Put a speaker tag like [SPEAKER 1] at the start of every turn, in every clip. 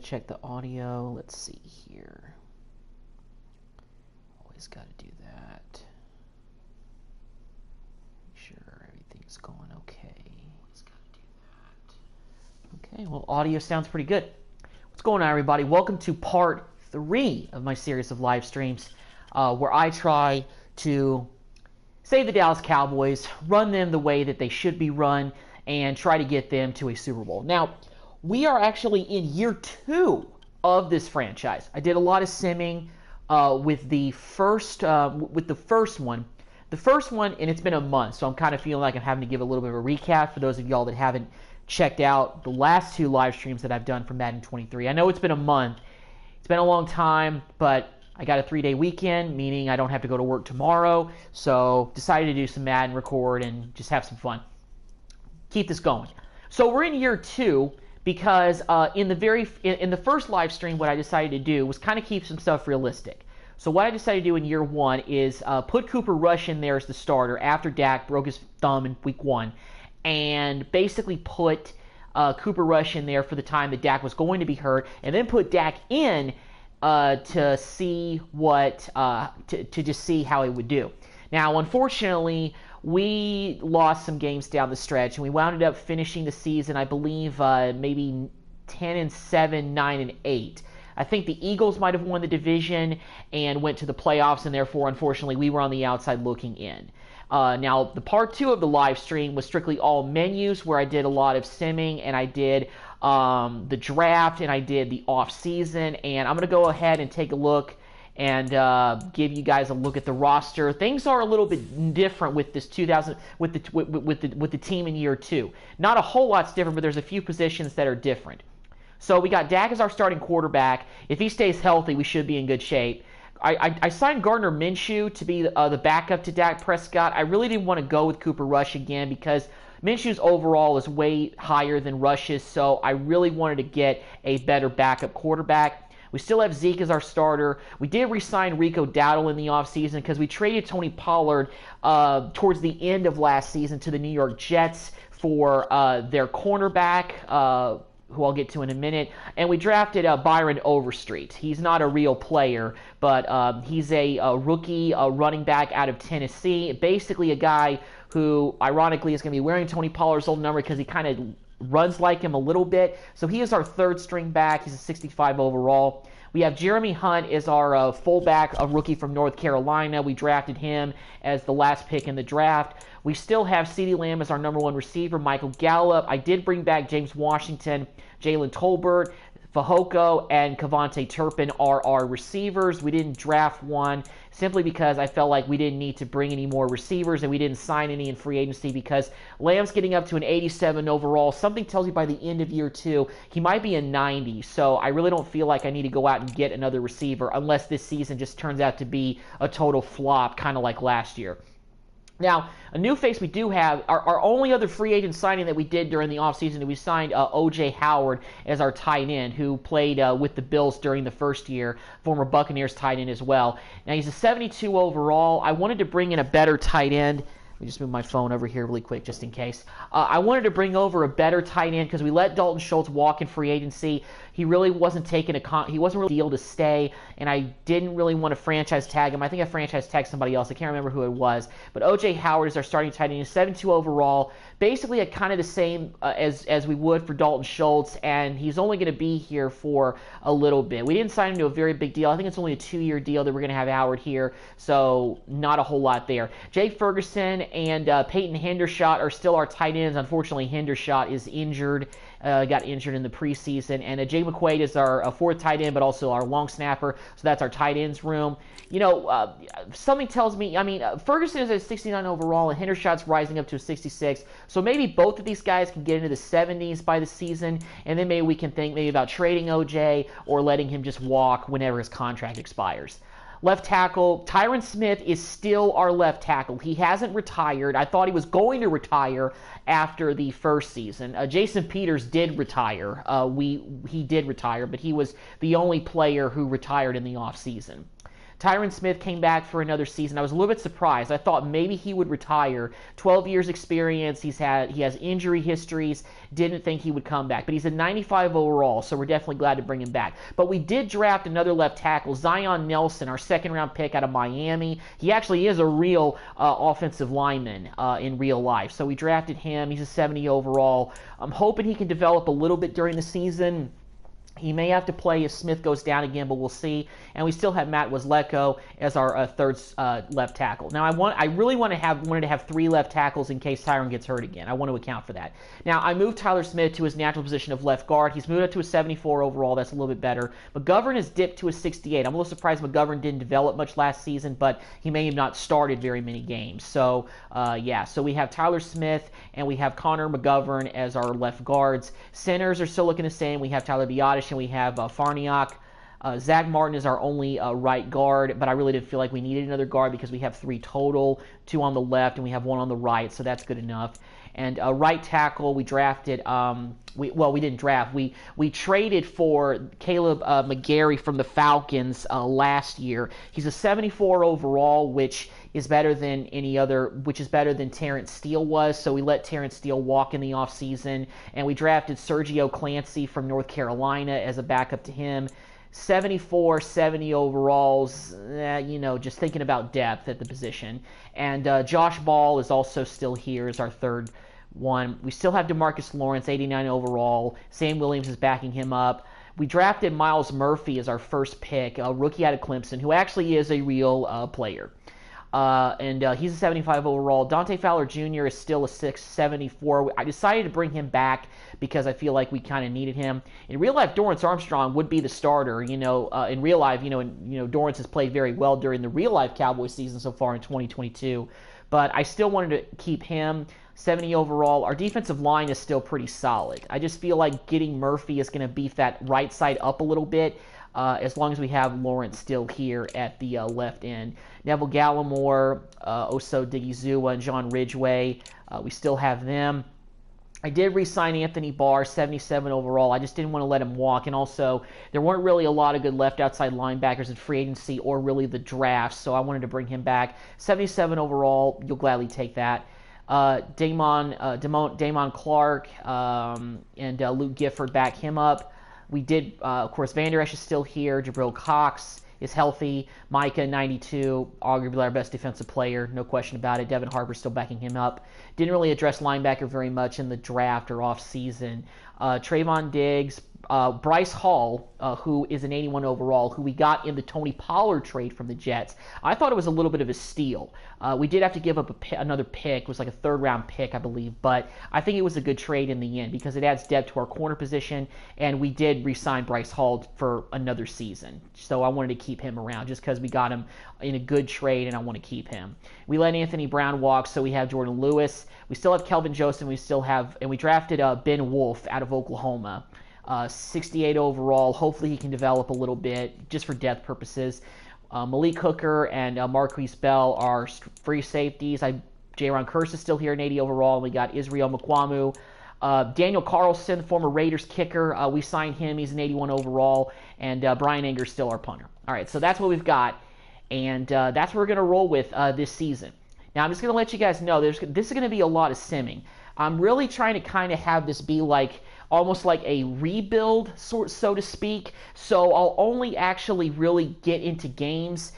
[SPEAKER 1] Check the audio. Let's see here. Always got to do that. Make sure everything's going okay. Always got to do that. Okay, well, audio sounds pretty good. What's going on, everybody? Welcome to part 3 of my series of live streams, where I try to save the Dallas Cowboys, run them the way that they should be run, and try to get them to a Super Bowl. Now, we are actually in year 2 of this franchise. I did a lot of simming with the first one. The first one, and it's been a month, so I'm kind of feeling like I'm having to give a little bit of a recap for those of y'all that haven't checked out the last 2 live streams that I've done for Madden 23. I know it's been a month. It's been a long time, but I got a 3-day weekend, meaning I don't have to go to work tomorrow, so decided to do some Madden record and just have some fun. Keep this going. So we're in year 2. Because in the first live stream, what I decided to do was kind of keep some stuff realistic. So what I decided to do in year 1 is put Cooper Rush in there as the starter after Dak broke his thumb in week 1, and basically put Cooper Rush in there for the time that Dak was going to be hurt, and then put Dak in to see what to just see how he would do. Now, unfortunately, we lost some games down the stretch, and we wound up finishing the season, I believe, maybe 10-7, 9-8. I think the Eagles might have won the division and went to the playoffs, and therefore, unfortunately, we were on the outside looking in. Now, the part 2 of the live stream was strictly all menus, where I did a lot of simming, and I did the draft, and I did the off season, and I'm going to go ahead and take a look and give you guys a look at the roster. Things are a little bit different with this with the team in year 2. Not a whole lot's different, but there's a few positions that are different. So we got Dak as our starting quarterback. If he stays healthy, we should be in good shape. I signed Gardner Minshew to be the backup to Dak Prescott. I really didn't want to go with Cooper Rush again because Minshew's overall is way higher than Rush's, so I really wanted to get a better backup quarterback. We still have Zeke as our starter. We did re-sign Rico Dowdle in the offseason because we traded Tony Pollard towards the end of last season to the New York Jets for their cornerback, who I'll get to in a minute. And we drafted Byron Overstreet. He's not a real player, but he's a rookie running back out of Tennessee. Basically a guy who, ironically, is going to be wearing Tony Pollard's old number because he kind of runs like him a little bit. So he is our 3rd string back. He's a 65 overall. We have Jeremy Hunt as our fullback, a rookie from North Carolina. We drafted him as the last pick in the draft. We still have CeeDee Lamb as our number 1 receiver, Michael Gallup. I did bring back James Washington, Jalen Tolbert, Fehoko, and Kavontae Turpin are our receivers. We didn't draft one simply because I felt like we didn't need to bring any more receivers, and we didn't sign any in free agency because Lamb's getting up to an 87 overall. Something tells me by the end of year 2, he might be a 90, so I really don't feel like I need to go out and get another receiver unless this season just turns out to be a total flop, kind of like last year. Now, a new face we do have, our only other free agent signing that we did during the offseason, we signed O.J. Howard as our tight end, who played with the Bills during the first year, former Buccaneers tight end as well. Now, he's a 72 overall. I wanted to bring in a better tight end. Let me just move my phone over here really quick just in case. I wanted to bring over a better tight end because we let Dalton Schultz walk in free agency. He really wasn't he wasn't really a deal to stay, and I didn't really want to franchise tag him. I think I franchise tagged somebody else. I can't remember who it was. But O.J. Howard is our starting tight end. He's 72 overall, basically a kind of the same as we would for Dalton Schultz, and he's only going to be here for a little bit. We didn't sign him to a very big deal. I think it's only a 2-year deal that we're going to have Howard here, so not a whole lot there. Jake Ferguson and Peyton Hendershot are still our tight ends. Unfortunately, Hendershot is injured. Got injured in the preseason. And Jay McQuaid is our 4th tight end, but also our long snapper. So that's our tight ends room. You know, something tells me, Ferguson is a 69 overall, and Hendershot's rising up to a 66. So maybe both of these guys can get into the 70s by the season, and then maybe we can think maybe about trading OJ or letting him just walk whenever his contract expires. Left tackle, Tyron Smith is still our left tackle. He hasn't retired. I thought he was going to retire after the first season. Jason Peters did retire. He did retire, but he was the only player who retired in the offseason. Tyron Smith came back for another season. I was a little bit surprised. I thought maybe he would retire. 12 years experience. He has injury histories. Didn't think he would come back. But he's a 95 overall, so we're definitely glad to bring him back. But we did draft another left tackle, Zion Nelson, our second-round pick out of Miami. He actually is a real offensive lineman in real life. So we drafted him. He's a 70 overall. I'm hoping he can develop a little bit during the season. He may have to play if Smith goes down again, but we'll see. And we still have Matt Wazleko as our third left tackle. Now, I really wanted to have 3 left tackles in case Tyron gets hurt again. I want to account for that. Now, I moved Tyler Smith to his natural position of left guard. He's moved up to a 74 overall. That's a little bit better. McGovern has dipped to a 68. I'm a little surprised McGovern didn't develop much last season, but he may have not started very many games. So, yeah. So we have Tyler Smith and we have Connor McGovern as our left guards. Centers are still looking the same. We have Tyler Biotish and we have Farniak. Zach Martin is our only right guard, but I really didn't feel like we needed another guard because we have 3 total, 2 on the left, and we have 1 on the right, so that's good enough. And right tackle, we drafted. We didn't draft. We traded for Caleb McGarry from the Falcons last year. He's a 74 overall, which is better than Terrence Steele was. So we let Terrence Steele walk in the offseason, and we drafted Sergio Clancy from North Carolina as a backup to him. 74, 70 overalls, just thinking about depth at the position. And Josh Ball is also still here as our third one. We still have DeMarcus Lawrence, 89 overall. Sam Williams is backing him up. We drafted Miles Murphy as our first pick, a rookie out of Clemson, who actually is a real player. And he's a 75 overall. Dante Fowler Jr. is still a 674. I decided to bring him back because I feel like we kind of needed him. In real life, Dorrance Armstrong would be the starter. In real life, Dorrance has played very well during the real life Cowboys season so far in 2022. But I still wanted to keep him 70 overall. Our defensive line is still pretty solid. I just feel like getting Murphy is going to beef that right side up a little bit. As long as we have Lawrence still here at the left end. Neville Gallimore, Oso Digizua, and John Ridgway, we still have them. I did re-sign Anthony Barr, 77 overall. I just didn't want to let him walk. And also, there weren't really a lot of good left outside linebackers in free agency or really the draft, so I wanted to bring him back. 77 overall, you'll gladly take that. Damon Clark and Luke Gifford back him up. We did, of course, Van Der Esch is still here. Jabril Cox is healthy. Micah, 92, arguably our best defensive player, no question about it. Devin Harper's still backing him up. Didn't really address linebacker very much in the draft or off-season. Trayvon Diggs, Bryce Hall, who is an 81 overall, who we got in the Tony Pollard trade from the Jets. I thought it was a little bit of a steal. We did have to give up another pick. It was like a third-round pick, I believe. But I think it was a good trade in the end because it adds depth to our corner position, and we did re-sign Bryce Hall for another season. So I wanted to keep him around just because we got him in a good trade, and I want to keep him. We let Anthony Brown walk, so we have Jordan Lewis. We still have Kelvin Joseph. And we drafted Ben Wolf out of Oklahoma. 68 overall. Hopefully he can develop a little bit just for depth purposes. Malik Hooker and Marquise Bell are free safeties. Jaron Kearse is still here in 80 overall. And we got Israel Mukwamu. Daniel Carlson, former Raiders kicker. We signed him. He's an 81 overall. And Brian Enger's still our punter. All right, so that's what we've got. And that's what we're going to roll with this season. Now, I'm just going to let you guys know this is going to be a lot of simming. I'm really trying to kind of have this be like almost like a rebuild, so to speak. So I'll only actually really get into games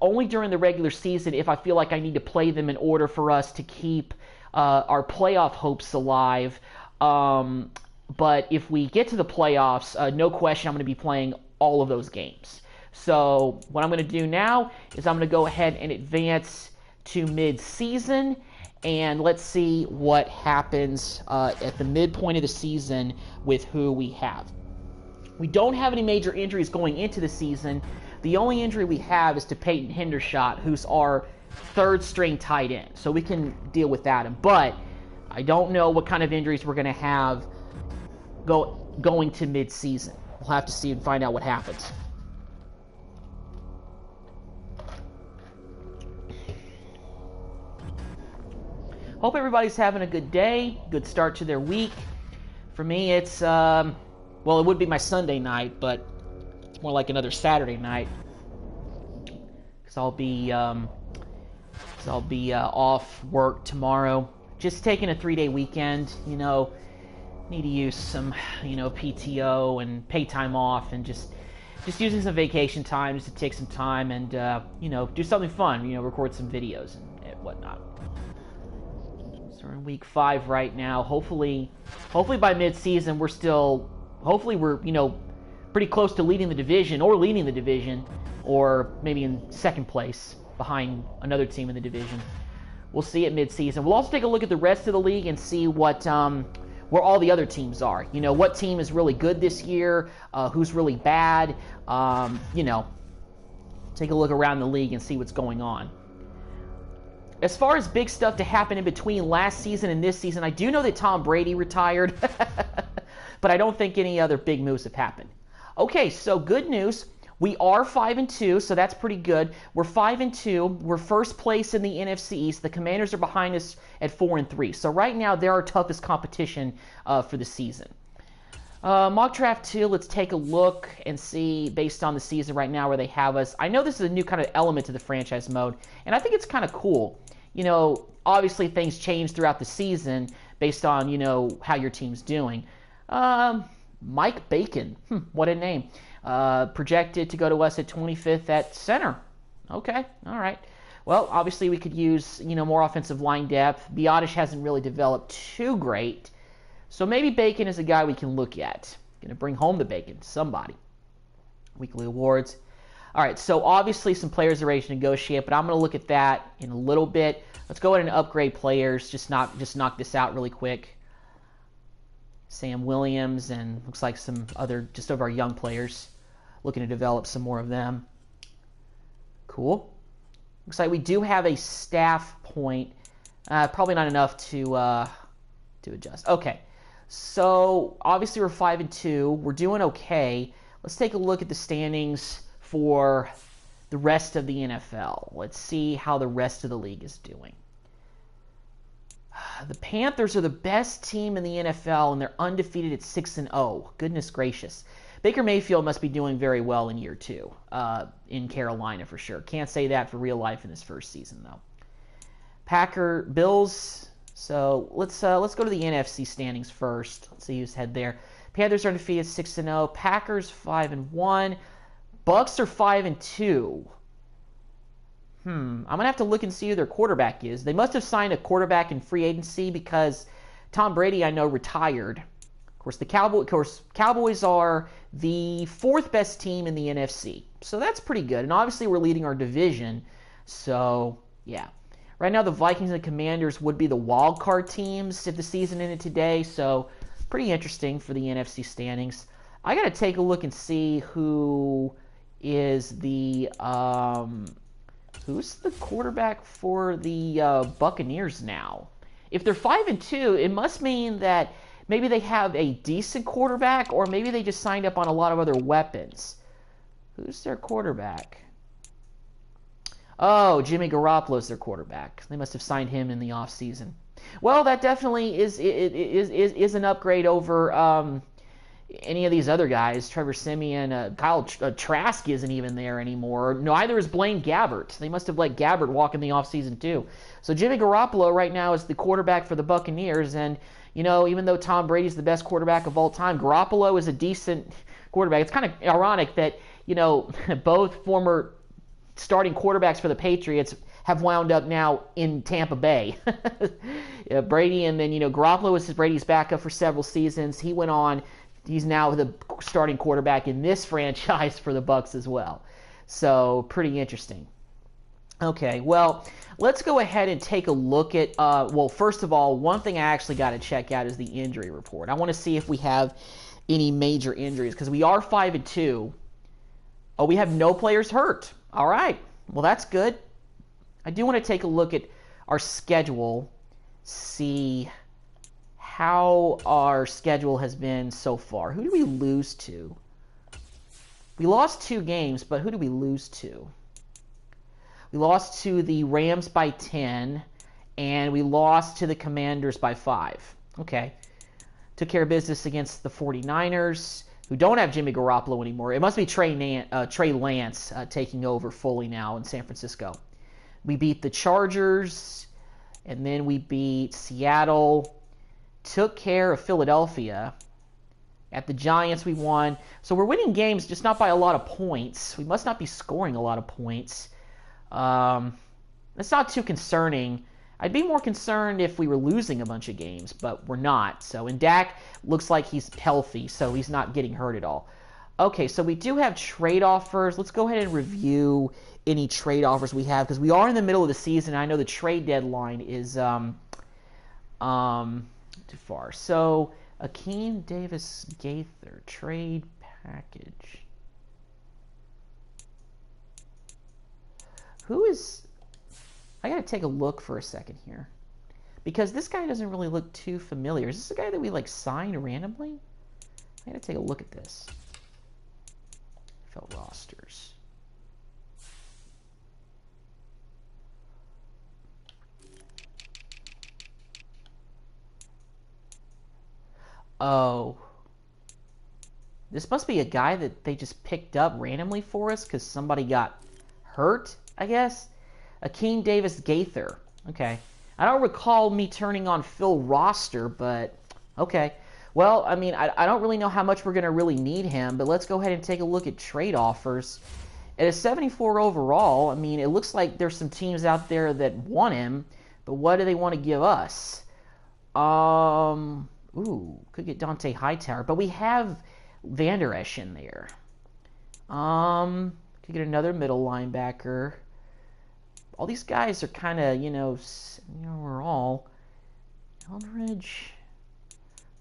[SPEAKER 1] only during the regular season if I feel like I need to play them in order for us to keep our playoff hopes alive. But if we get to the playoffs, no question I'm going to be playing all of those games. So what I'm going to do now is I'm going to go ahead and advance to mid-season. And let's see what happens at the midpoint of the season with who we have. We don't have any major injuries going into the season. The only injury we have is to Peyton Hendershot, who's our third-string tight end. So we can deal with that. But I don't know what kind of injuries we're going to have going to mid-season. We'll have to see and find out what happens. Hope everybody's having a good day, good start to their week. For me, it's, it would be my Sunday night, but it's more like another Saturday night. because I'll be off work tomorrow. Just taking a 3-day weekend. Need to use some PTO and pay time off, and just using some vacation time just to take some time and do something fun. Record some videos and whatnot. So we're in week 5 right now. Hopefully by mid-season we're pretty close to leading the division, or maybe in second place behind another team in the division. We'll see at mid-season. We'll also take a look at the rest of the league and see what where all the other teams are. What team is really good this year, who's really bad. Take a look around the league and see what's going on. As far as big stuff to happen in between last season and this season, I do know that Tom Brady retired, but I don't think any other big moves have happened. Okay, so good news. We are 5-2, so that's pretty good. We're 5-2. We're first place in the NFC East. The Commanders are behind us at 4-3. So right now, they're our toughest competition for the season. Mock Draft 2, let's take a look and see, based on the season right now, where they have us. I know this is a new kind of element to the franchise mode, and I think it's kind of cool. Obviously things change throughout the season based on, how your team's doing. Mike Bacon, what a name. Projected to go to us at 25th at center. Okay, all right. Well, obviously we could use, more offensive line depth. Biotish hasn't really developed too great. So maybe Bacon is a guy we can look at. Going to bring home the bacon to somebody. Weekly awards. All right, so obviously some players are ready to negotiate, but I'm going to look at that in a little bit. Let's go ahead and upgrade players. Just knock this out really quick. Sam Williams, and looks like some other, just of our young players. Looking to develop some more of them. Cool. Looks like we do have a staff point. Probably not enough to adjust. Okay. So obviously we're 5-2. We're doing okay. Let's take a look at the standings for the rest of the NFL. Let's see how the rest of the league is doing. The Panthers are the best team in the NFL, and they're undefeated at 6-0. Goodness gracious. Baker Mayfield must be doing very well in year 2 in Carolina for sure. Can't say that for real life in his first season, though. Bills. So let's go to the NFC standings first. Let's see who's head there. Panthers are undefeated 6-0. Packers 5-1. Bucks are 5-2. I'm going to have to look and see who their quarterback is. They must have signed a quarterback in free agency because Tom Brady, I know, retired. Of course, Cowboys are the 4th best team in the NFC. So that's pretty good. And obviously we're leading our division. So, yeah. Right now the Vikings and the Commanders would be the wild card teams if the season ended today. So, pretty interesting for the NFC standings. I got to take a look and see who is the... who's the quarterback for the Buccaneers now? If they're 5-2, it must mean that maybe they have a decent quarterback, or maybe they just signed up on a lot of other weapons. Who's their quarterback? Oh, Jimmy Garoppolo's their quarterback. They must have signed him in the offseason. Well, that definitely is an upgrade over any of these other guys. Trevor Siemian, Kyle Trask isn't even there anymore. Neither is Blaine Gabbert. They must have let Gabbert walk in the offseason too. So Jimmy Garoppolo right now is the quarterback for the Buccaneers, and even though Tom Brady's the best quarterback of all time, Garoppolo is a decent quarterback. It's kind of ironic that both former starting quarterbacks for the Patriots have wound up now in Tampa Bay. Brady, and then Garoppolo was Brady's backup for several seasons. He went on. He's now the starting quarterback in this franchise for the Bucs as well. So, pretty interesting. Okay, well, let's go ahead and take a look at, first of all, one thing I actually got to check out is the injury report. I want to see if we have any major injuries, because we are 5-2. Oh, we have no players hurt. All right, well, that's good. I do want to take a look at our schedule, see how our schedule has been so far. Who do we lose to? We lost 2 games, but who did we lose to? We lost to the Rams by 10, and we lost to the Commanders by 5. Okay. Took care of business against the 49ers, who don't have Jimmy Garoppolo anymore. It must be Trey Lance taking over fully now in San Francisco. We beat the Chargers, and then we beat Seattle, took care of Philadelphia. At the Giants, we won. So we're winning games, just not by a lot of points. We must not be scoring a lot of points. That's not too concerning. I'd be more concerned if we were losing a bunch of games, but we're not. So, and Dak looks like he's healthy, so he's not getting hurt at all. Okay, so we do have trade offers. Let's go ahead and review any trade offers we have, because we are in the middle of the season. I know the trade deadline is too far. So, Akeem Davis Gaither trade package. Who is... I gotta take a look for a second here, because this guy doesn't really look too familiar. Is this a guy that we like signed randomly? I gotta take a look at this. NFL rosters. Oh, this must be a guy that they just picked up randomly for us because somebody got hurt, I guess. Akeem Davis Gaither. Okay. I don't recall me turning on Phil roster, but okay. Well, I mean, I don't really know how much we're going to really need him, but let's go ahead and take a look at trade offers. At a 74 overall, I mean, it looks like there's some teams out there that want him, but what do they want to give us? Could get Dante Hightower, but we have Van Der Esch in there. Could get another middle linebacker. All these guys are kind of, we're all Eldridge.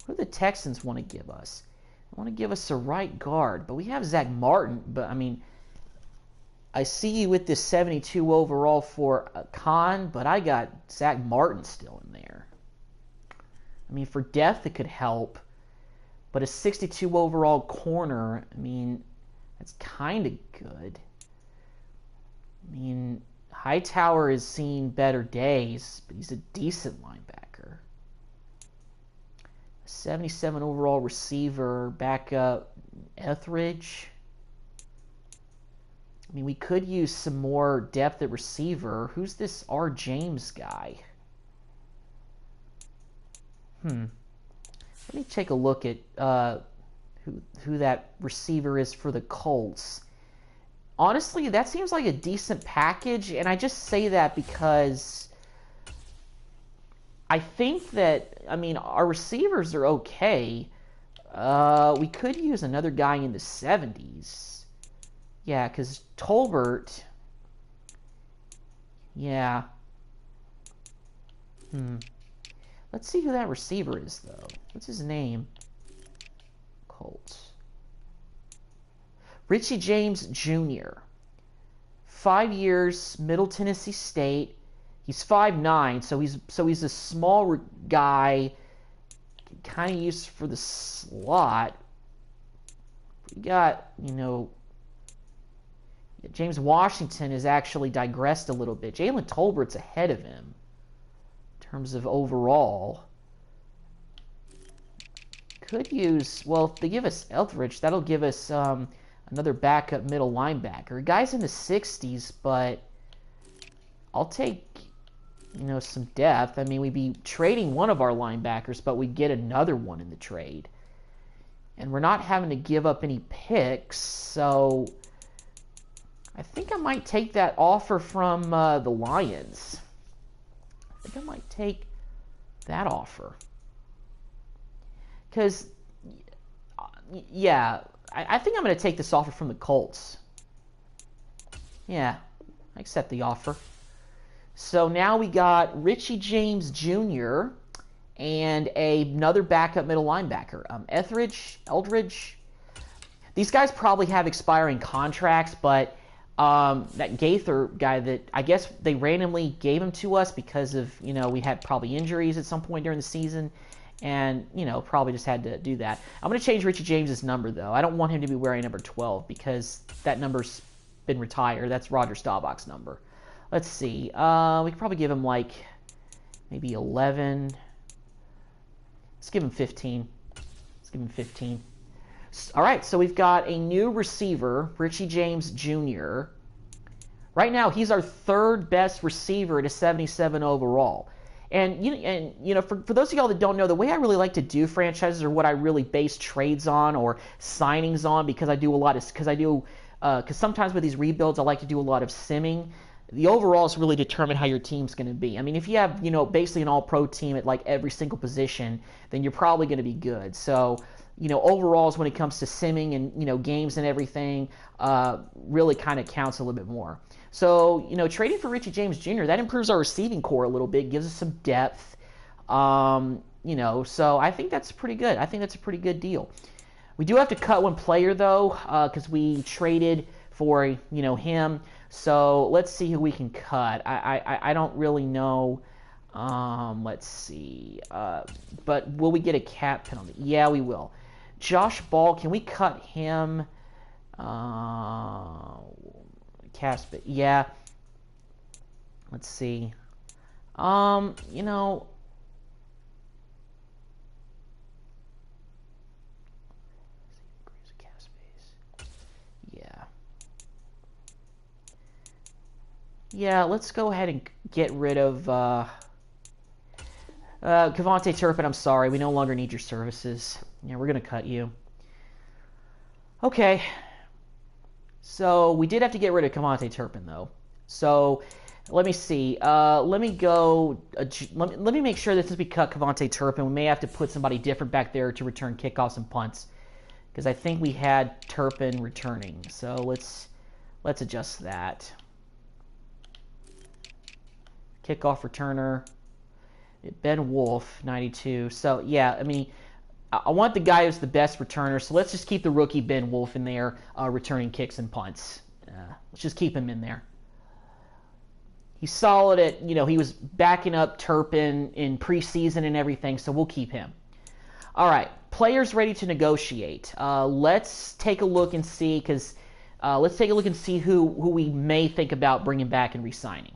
[SPEAKER 1] What do the Texans want to give us? They want to give us a right guard, but we have Zach Martin. But I mean, I see you with this 72 overall for Khan, but I got Zach Martin still in there. I mean, for depth, it could help, but a 62 overall corner, I mean, that's kind of good. I mean, Hightower has seen better days, but he's a decent linebacker. 77 overall receiver, backup, Etheridge. I mean, we could use some more depth at receiver. Who's this R. James guy? Let me take a look at who that receiver is for the Colts. Honestly, that seems like a decent package, and I just say that because I think that, I mean, our receivers are okay. We could use another guy in the 70s. Yeah, because Tolbert, yeah. Let's see who that receiver is, though. What's his name? Colts. Richie James Jr. 5 years, Middle Tennessee State. He's 5'9", so he's a small guy, kind of used for the slot. We got, James Washington has actually digressed a little bit. Jalen Tolbert's ahead of him in terms of overall. Could use, well, if they give us Eldridge, that'll give us another backup middle linebacker. Guy's in the 60s, but I'll take, some depth. I mean, we'd be trading one of our linebackers, but we'd get another one in the trade. And we're not having to give up any picks, so I think I might take that offer from the Lions. I think I might take that offer. Because, yeah, I think I'm going to take this offer from the Colts. Yeah, I accept the offer. So now we got Richie James Jr. and another backup middle linebacker. Eldridge. These guys probably have expiring contracts, but that Gaither guy that I guess they randomly gave him to us because of, we had probably injuries at some point during the season. And, probably just had to do that. I'm going to change Richie James's number, though. I don't want him to be wearing number 12 because that number's been retired. That's Roger Staubach's number. Let's see. We could probably give him, maybe 11. Let's give him 15. All right, so we've got a new receiver, Richie James Jr. Right now, he's our third best receiver at a 77 overall. And you know, for those of y'all that don't know, the way I really like to do franchises, or what I really base trades on or signings on, because sometimes with these rebuilds, I like to do a lot of simming. The overalls really determine how your team's going to be. I mean, if you have, basically an all-pro team at like every single position, then you're probably going to be good. So, overalls when it comes to simming and, games and everything, really kind of counts a little bit more. So, trading for Richie James Jr., that improves our receiving core a little bit, gives us some depth. So I think that's pretty good. I think that's a pretty good deal. We do have to cut one player, though, because we traded for, him. So let's see who we can cut. I don't really know. Let's see. But will we get a cap penalty? Yeah, we will. Josh Ball, can we cut him? But yeah. Let's see. Yeah, let's go ahead and get rid of Kevontae Turpin. I'm sorry, we no longer need your services. Yeah, we're gonna cut you. Okay. So we did have to get rid of Kevontae Turpin, though. So let me see. Let me go. Let me make sure that since we cut Kevontae Turpin, we may have to put somebody different back there to return kickoffs and punts, because I think we had Turpin returning. So let's adjust that. Kickoff returner, Ben Wolf, 92. So, yeah, I mean, I want the guy who's the best returner, so let's just keep the rookie Ben Wolf in there, returning kicks and punts. Let's just keep him in there. He's solid at, he was backing up Turpin in preseason and everything, so we'll keep him. All right, players ready to negotiate. Let's take a look and see, who we may think about bringing back and re-signing.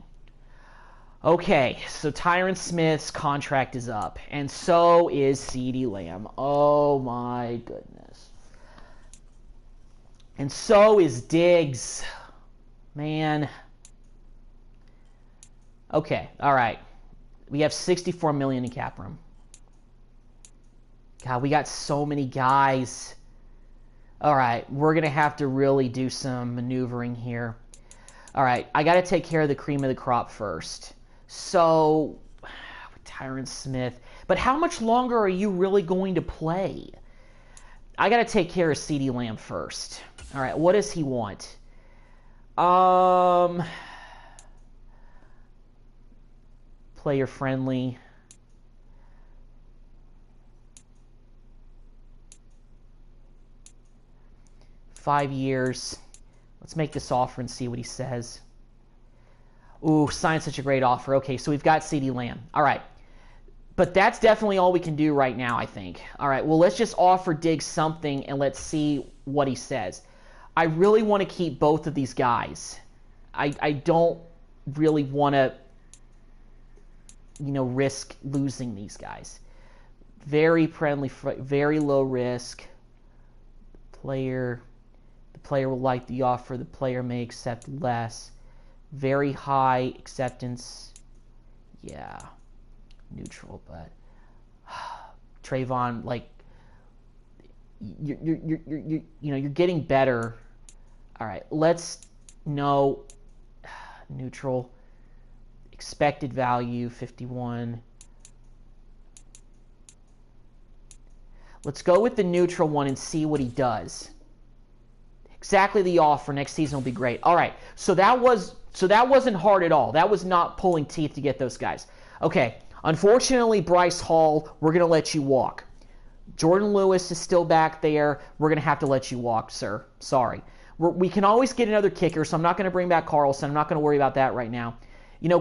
[SPEAKER 1] Okay, so Tyron Smith's contract is up, and so is CeeDee Lamb. Oh my goodness. And so is Diggs. Man. Okay, all right. We have $64 million in cap room. God, we got so many guys. All right, we're going to have to really do some maneuvering here. All right, I got to take care of the cream of the crop first. So, Tyron Smith. But how much longer are you really going to play? I got to take care of CeeDee Lamb first. All right, what does he want? Player friendly. $5 years. Let's make this offer and see what he says. Ooh, signed such a great offer. Okay, so we've got CeeDee Lamb. All right. But that's definitely all we can do right now, I think. All right, well, let's just offer Diggs something, and let's see what he says. I really want to keep both of these guys. I don't really want to, risk losing these guys. Very friendly, very low risk. The player will like the offer. The player may accept less. Very high acceptance. Yeah. Neutral, but Trayvon, like, you're getting better. All right, let's know neutral. Expected value 51. Let's go with the neutral one and see what he does. Exactly the offer next season will be great. All right, so that wasn't hard at all. That was not pulling teeth to get those guys. Okay, unfortunately, Bryce Hall, we're going to let you walk. Jordan Lewis is still back there. We're going to have to let you walk, sir. Sorry. We can always get another kicker, so I'm not going to bring back Carlson. I'm not going to worry about that right now.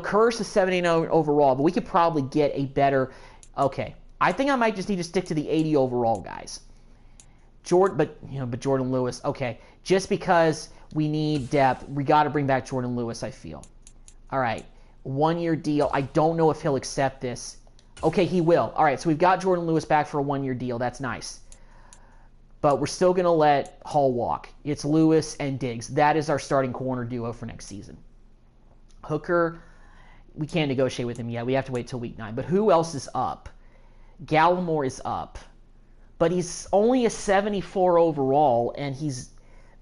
[SPEAKER 1] Curse is 79 overall, but we could probably get a better... Okay, I think I might just need to stick to the 80 overall guys. But Jordan Lewis, okay. Just because we need depth, we got to bring back Jordan Lewis, I feel. All right, 1-year deal. I don't know if he'll accept this. Okay, he will. All right, so we've got Jordan Lewis back for a 1-year deal. That's nice. but we're still going to let Hall walk. It's Lewis and Diggs. That is our starting corner duo for next season. Hooker, we can't negotiate with him yet. We have to wait till week 9. But who else is up? Gallimore is up. But he's only a 74 overall, and he's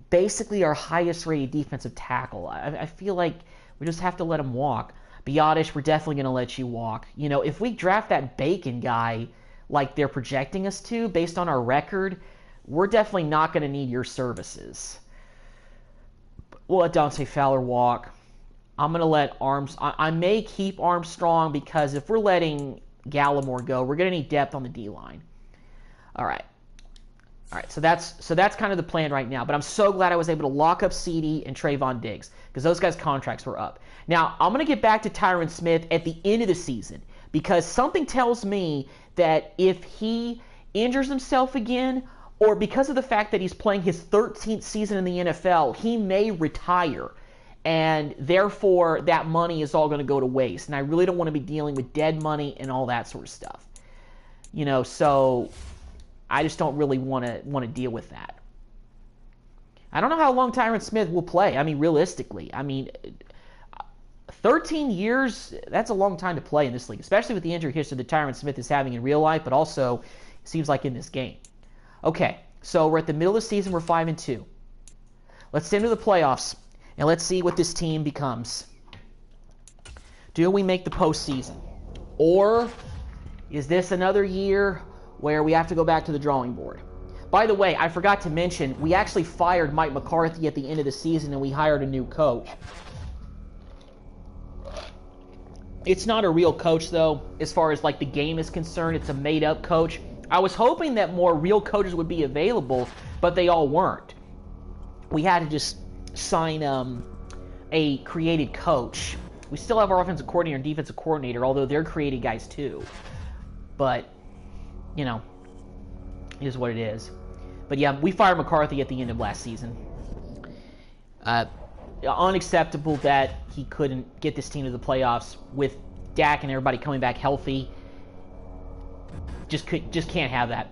[SPEAKER 1] basically our highest rated defensive tackle. I feel like we just have to let him walk. Biotish, we're definitely going to let you walk. You know, if we draft that Bacon guy like they're projecting us to, based on our record, we're definitely not going to need your services. We'll let Dante Fowler walk. I'm going to let I may keep Armstrong because if we're letting Gallimore go, we're going to need depth on the D-line. All right, so that's kind of the plan right now. But I'm so glad I was able to lock up CD and Trayvon Diggs because those guys' contracts were up. Now, I'm going to get back to Tyron Smith at the end of the season because something tells me that if he injures himself again or because of the fact that he's playing his 13th season in the NFL, he may retire. And therefore, that money is all going to go to waste. And I really don't want to be dealing with dead money and all that sort of stuff. You know, so I just don't really want to deal with that. I don't know how long Tyron Smith will play. I mean, realistically. 13 years, that's a long time to play in this league, especially with the injury history that Tyron Smith is having in real life, but also it seems like in this game. Okay, so we're at the middle of the season. We're 5-2. Let's enter the playoffs. And let's see what this team becomes. Do we make the postseason? Or is this another year where we have to go back to the drawing board? By the way, I forgot to mention, we actually fired Mike McCarthy at the end of the season and we hired a new coach. It's not a real coach, though, as far as like the game is concerned. It's a made-up coach. I was hoping that more real coaches would be available, but they all weren't. We had to just sign a created coach. We still have our offensive coordinator and defensive coordinator, although they're created guys too. But, you know, it is what it is. But yeah, we fired McCarthy at the end of last season. Unacceptable that he couldn't get this team to the playoffs with Dak and everybody coming back healthy. Just can't have that.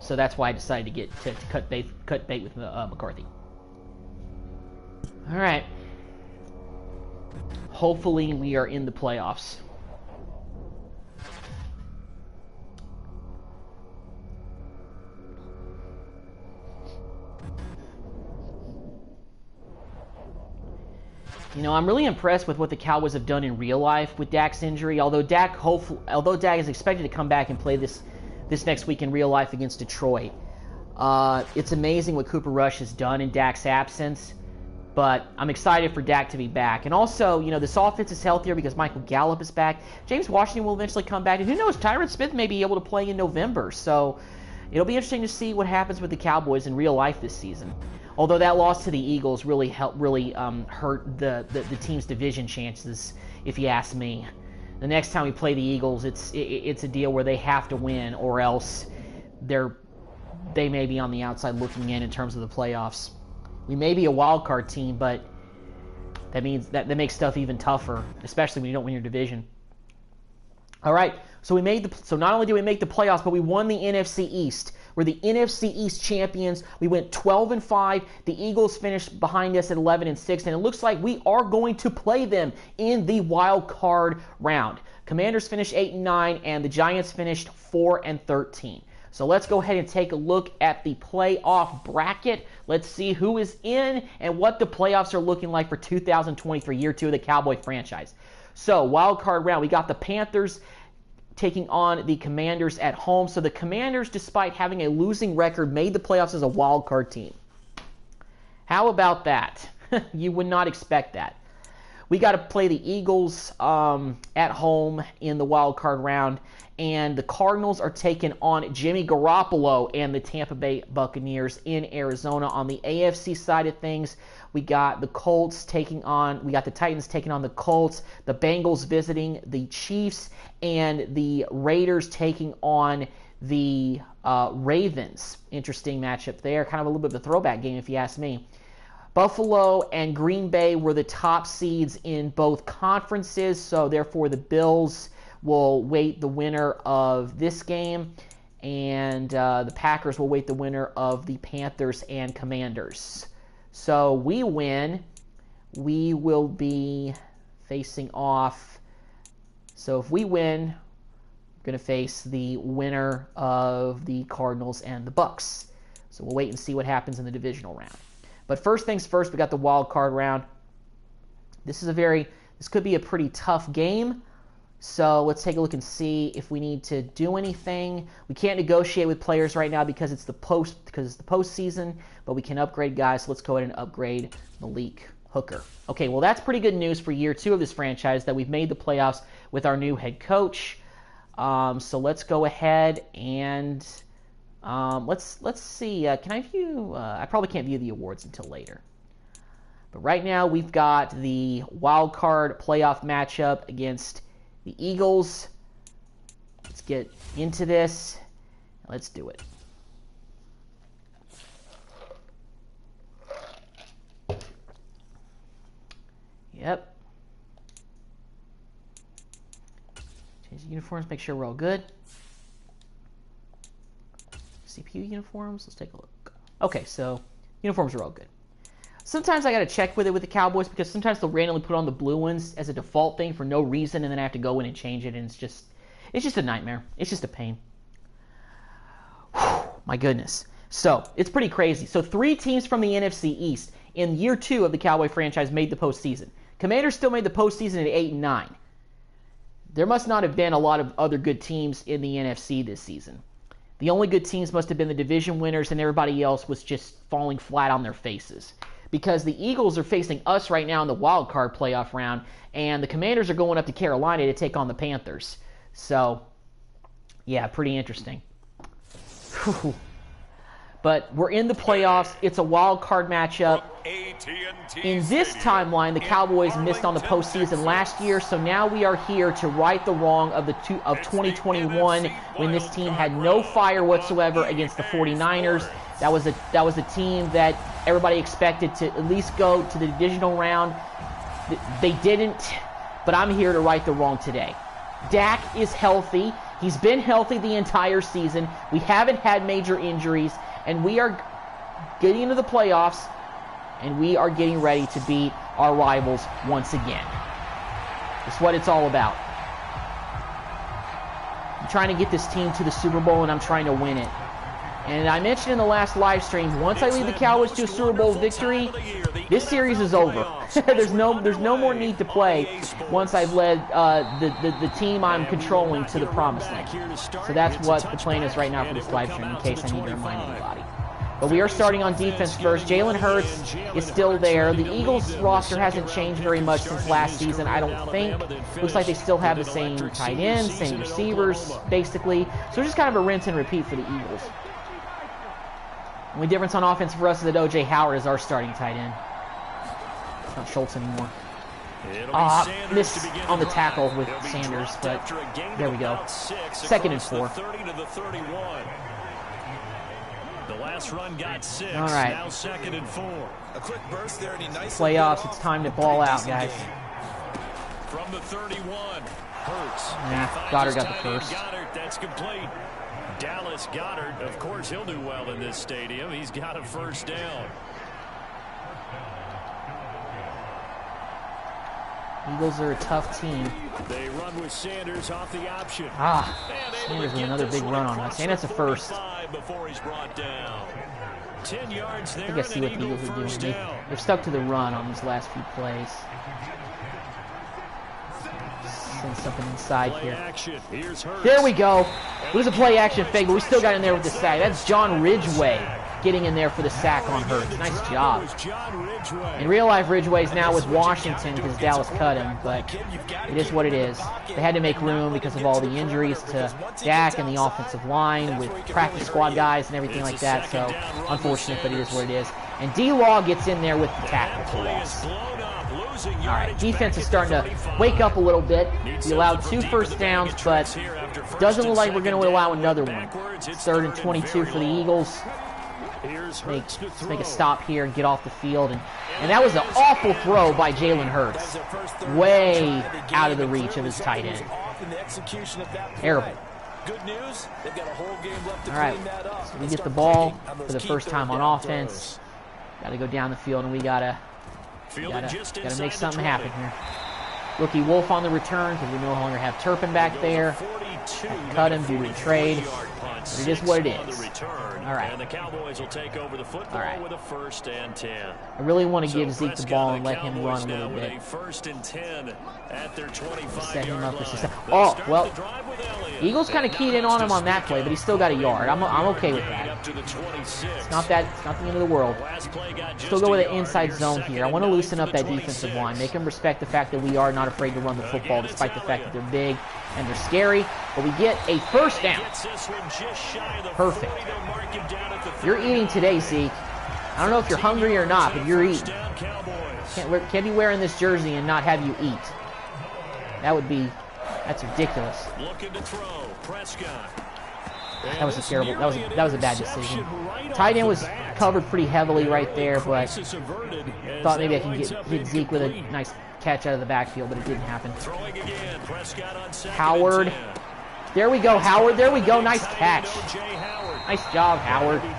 [SPEAKER 1] So that's why I decided to cut bait with McCarthy. All right. Hopefully we are in the playoffs. You know, I'm really impressed with what the Cowboys have done in real life with Dak's injury. Although Dak is expected to come back and play this next week in real life against Detroit. It's amazing what Cooper Rush has done in Dak's absence. But I'm excited for Dak to be back. And also, you know, this offense is healthier because Michael Gallup is back. James Washington will eventually come back. And who knows, Tyron Smith may be able to play in November. So it'll be interesting to see what happens with the Cowboys in real life this season. Although that loss to the Eagles really hurt the team's division chances, if you ask me. The next time we play the Eagles, it's a deal where they have to win, or else they may be on the outside looking in terms of the playoffs. We may be a wild card team, but that means that makes stuff even tougher, especially when you don't win your division. All right, so not only did we make the playoffs, but we won the NFC East. We're the NFC East champions. We went 12-5. The Eagles finished behind us at 11-6, and it looks like we are going to play them in the wild card round. Commanders finished 8-9, and the Giants finished 4-13. So let's go ahead and take a look at the playoff bracket. Let's see who is in and what the playoffs are looking like for 2023, year 2 of the Cowboy franchise. So wild card round, we got the Panthers taking on the Commanders at home. So the Commanders, despite having a losing record, made the playoffs as a wild card team. How about that? You would not expect that. We got to play the Eagles at home in the wild card round, and the Cardinals are taking on Jimmy Garoppolo and the Tampa Bay Buccaneers in Arizona. On the AFC side of things, we got the Titans taking on the Colts, the Bengals visiting the Chiefs, and the Raiders taking on the Ravens. Interesting matchup there. Kind of a little bit of a throwback game, if you ask me. Buffalo and Green Bay were the top seeds in both conferences, so therefore the Bills will wait the winner of this game. and the Packers will await the winner of the Panthers and Commanders. So we win. We will be facing off. So if we win, we're going to face the winner of the Cardinals and the Bucks. So we'll wait and see what happens in the divisional round. But first things first, we got the wild card round. This could be a pretty tough game. So let's take a look and see if we need to do anything. We can't negotiate with players right now because it's the postseason, but we can upgrade guys. So let's go ahead and upgrade Malik Hooker. Okay, well that's pretty good news for year 2 of this franchise that we've made the playoffs with our new head coach. So let's go ahead and let's see. Can I view? I probably can't view the awards until later. But right now we've got the wild card playoff matchup against the Eagles. Let's get into this. Let's do it. Yep. Change the uniforms, make sure we're all good. CPU uniforms, let's take a look. Okay, so uniforms are all good. Sometimes I got to check with the Cowboys because sometimes they'll randomly put on the blue ones as a default thing for no reason, and then I have to go in and change it, and it's just a nightmare. It's just a pain. Whew, my goodness. So it's pretty crazy. So 3 teams from the NFC East in year 2 of the Cowboy franchise made the postseason. Commanders still made the postseason at 8-9. There must not have been a lot of other good teams in the NFC this season. The only good teams must have been the division winners, and everybody else was just falling flat on their faces. Because the Eagles are facing us right now in the wild card playoff round, and the Commanders are going up to Carolina to take on the Panthers. So, yeah, pretty interesting. Whew. But we're in the playoffs. It's a wild card matchup. In this timeline, the Cowboys missed on the postseason last year, so now we are here to right the wrong of 2021 when this team had no fire whatsoever against the 49ers. That was a team that everybody expected to at least go to the divisional round. They didn't, but I'm here to right the wrong today. Dak is healthy. He's been healthy the entire season. We haven't had major injuries, and we are getting into the playoffs, and we are getting ready to beat our rivals once again. That's what it's all about. I'm trying to get this team to the Super Bowl, and I'm trying to win it. And I mentioned in the last live stream, once I lead the Cowboys to a Super Bowl victory, this series is over. there's no more need to play once I've led the team I'm controlling to the promised land. So that's what the plan is right now for this live stream, in case I need to remind anybody. But we are starting on defense first. Jalen Hurts is still there. The Eagles roster hasn't changed very much since last season, I don't think. Looks like they still have the same tight ends, same receivers, basically. So it's just kind of a rinse and repeat for the Eagles. The only difference on offense for us is that O.J. Howard is our starting tight end. It's not Schultz anymore. Missed on the tackle with Sanders, but there we go. 2nd and 4.
[SPEAKER 2] The last run got 6.
[SPEAKER 1] All right.
[SPEAKER 2] Now 2nd and 4.
[SPEAKER 3] A quick burst there, and he
[SPEAKER 1] playoffs, it's time to ball out, guys.
[SPEAKER 2] From the 31, Hurts.
[SPEAKER 1] Nah, Goddard got the first.
[SPEAKER 2] Goddard, that's complete. Dallas Goedert, of course, he'll do well in this stadium. He's got a first down.
[SPEAKER 1] Eagles are a tough team.
[SPEAKER 2] They run with Sanders off the option.
[SPEAKER 1] Sanders with another big run on us. And that's a first.
[SPEAKER 2] Before he's brought down. 10 yards there.
[SPEAKER 1] I think I see what the Eagles are doing. They've stuck to the run on these last few plays. Send something inside here. There we go. It was a play action fake, but we still got in there with the sack. That's John Ridgeway getting in there for the sack on Hurts. Nice job. In real life, Ridgeway's now with Washington because Dallas cut him, but it is what it is. They had to make room because of all the injuries to Dak and the offensive line with practice squad guys and everything like that, so unfortunate, but it is what it is. And D-Law gets in there with the tackle for loss. All right, defense is starting to wake up a little bit. We allowed 2 first downs, but doesn't look like we're going to allow another one. 3rd and 22 for the Eagles. Let's make a stop here and get off the field. And that was an awful throw by Jalen Hurts. Way out of the reach of his tight end. Terrible.
[SPEAKER 3] good news. They've got a whole game left to
[SPEAKER 1] All right,
[SPEAKER 3] clean that up.
[SPEAKER 1] so we get the ball for the first time on offense. Got to go down the field, and we gotta make something happen here. Rookie Wolf on the return because we no longer have Turpin back there. Cut him due to trade. But it is what it is. All right.
[SPEAKER 2] And the Cowboys will take over the football with a 1st and 10.
[SPEAKER 1] I really want to give Zeke the ball and let him run a little bit.
[SPEAKER 2] With a 1st and 10 at their 25-yard
[SPEAKER 1] Set him up for
[SPEAKER 2] line.
[SPEAKER 1] success. Oh, well, Eagles kind of keyed in on him on that play, but he still got a yard. I'm okay with that. It's not the end of the world. Still go with an inside zone here. I want to loosen up that defensive line. Make them respect the fact that we are not afraid to run the football, despite the fact that they're big and they're scary. But we get a first down. Perfect. You're eating today, Zeke. I don't know if you're hungry or not, but you're eating. Can't be wearing this jersey and not have you eat. That's ridiculous.
[SPEAKER 2] Looking to throw. Prescott.
[SPEAKER 1] That was a terrible. That was a bad decision. Tight end was covered pretty heavily right there, but thought maybe I can get Zeke with a nice catch out of the backfield, but it didn't happen. Howard. There we go, Howard. There we go. Nice catch. Nice job, Howard. I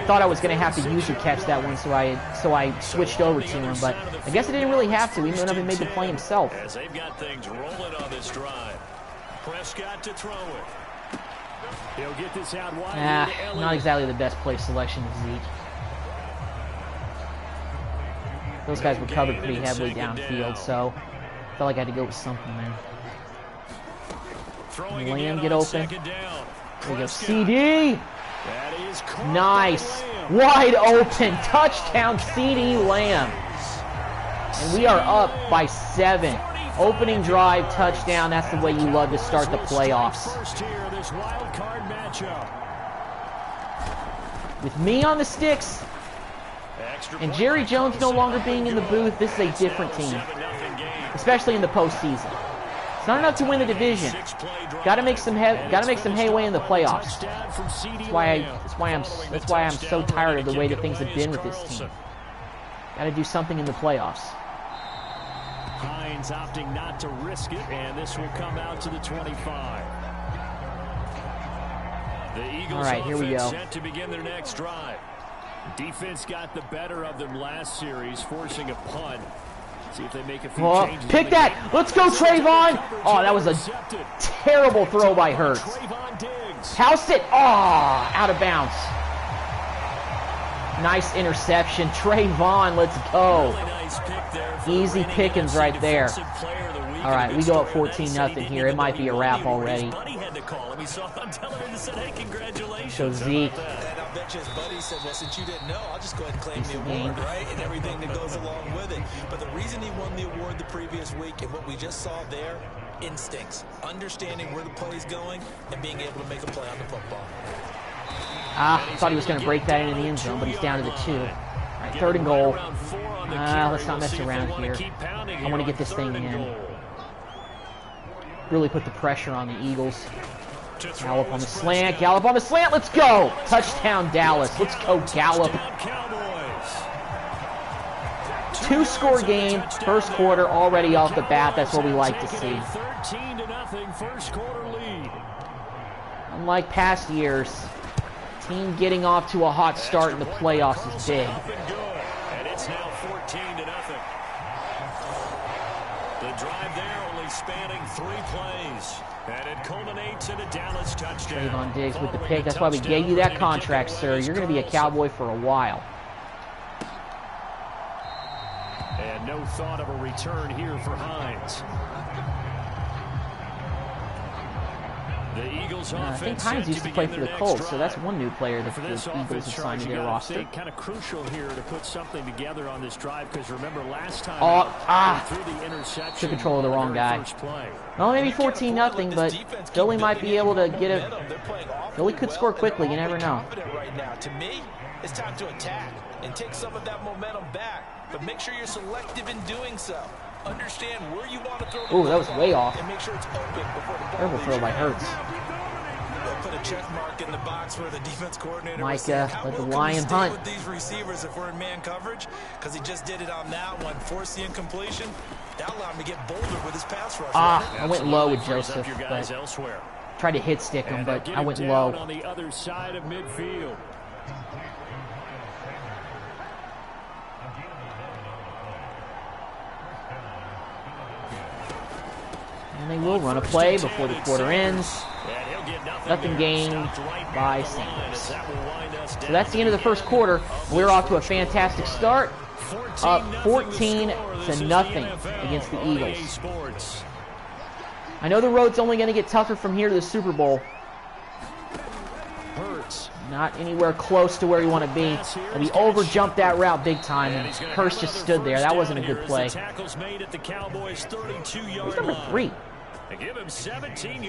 [SPEAKER 1] thought I was going to have to use a catch that one, so I switched over to him, but I guess I didn't really have to. He went up and made the play himself.
[SPEAKER 2] As they've got things rolling on this drive. Prescott to throw it. He'll get this out wide.
[SPEAKER 1] Not exactly the best play selection of Zeke. Those guys were covered pretty heavily downfield, so I felt like I had to go with something there. Lamb get open. There we go. CD. Nice. Wide open. Touchdown, CD Lamb. And we are up by 7. Opening drive, touchdown. That's the way you love to start the playoffs. With me on the sticks and Jerry Jones no longer being in the booth, this is a different team, especially in the postseason. It's not enough to win the division. Got to make some headway in the playoffs. That's why I'm so tired of the way that things have been with this team. Got to do something in the playoffs.
[SPEAKER 2] Hines opting not to risk it, and this will come out to the 25. The Eagles
[SPEAKER 1] all right, here we go.
[SPEAKER 2] Set to begin their next drive. Defense got the better of them last series, forcing a punt. See if they make a few changes.
[SPEAKER 1] Pick that! Let's go, Trayvon! Oh, that was a terrible throw by Hurts. House it! Oh, out of bounds. Nice interception. Trayvon, let's go. Easy pickings right there. All right, we go up 14-0 here. It might be a wrap already. So Zeke.
[SPEAKER 3] I bet you his buddy said, well, since you didn't know, I'll just go ahead and claim the award, right? And everything that goes along with it. But the reason he won the award the previous week and what we just saw there, instincts. Understanding where the play is going and being able to make a play on the football.
[SPEAKER 1] I thought he was going to break that into the end zone, but he's down to the 2. All right, 3rd and goal. Let's not mess around here. I want to get this thing in. Really put the pressure on the Eagles. Gallup on the slant. Gallup on the slant. Let's go. Touchdown, Dallas. Let's go, Gallup. 2-score game. First quarter already off the bat. That's what we like to see. Unlike past years, team getting off to a hot start in the playoffs is big.
[SPEAKER 2] And it's now 14-0. The drive there only spanning 3 plays. And it culminates in a Dallas touchdown.
[SPEAKER 1] Trayvon Diggs with the pick. That's why we gave you that contract, sir. You're going to be a Cowboy for a while.
[SPEAKER 2] And no thought of a return here for Hines. The Eagles
[SPEAKER 1] I think Hines used to play for the Colts, so that's one new player that the Eagles have signed to their roster.
[SPEAKER 2] Kind of crucial here to put something together on this drive, because remember last time through the interception,
[SPEAKER 1] took control of the wrong guy. Well, maybe 14-0, but Philly might be able to get it. Philly could score quickly. You never know.
[SPEAKER 3] To me, it's time to attack and take some of that momentum back, but make sure you're selective in doing so. Understand where you want to throw the
[SPEAKER 1] that was way off.
[SPEAKER 3] And make sure it's open before the
[SPEAKER 1] Terrible throw by Hurts.
[SPEAKER 3] put a check mark in the box for the defense coordinator.
[SPEAKER 1] Micah let the Lion hunt.
[SPEAKER 3] With these receivers if we're in man coverage, because he just did it on that one, forced the incompletion. That allowed him to get bolder with his pass rush.
[SPEAKER 1] I went low with Joseph,
[SPEAKER 2] your guys elsewhere.
[SPEAKER 1] Tried to hit stick him, but I went
[SPEAKER 2] down
[SPEAKER 1] low.
[SPEAKER 2] On the other side of midfield.
[SPEAKER 1] And they will run a play before the quarter ends. Nothing gained by Sanders. So that's the end of the first quarter. We're off to a fantastic start. Up 14-0 against the Eagles. I know the road's only going to get tougher from here to the Super Bowl. Not anywhere close to where you want to be. And we overjumped that route big time, and Hurst just stood there. That wasn't a good play. Who's number 3?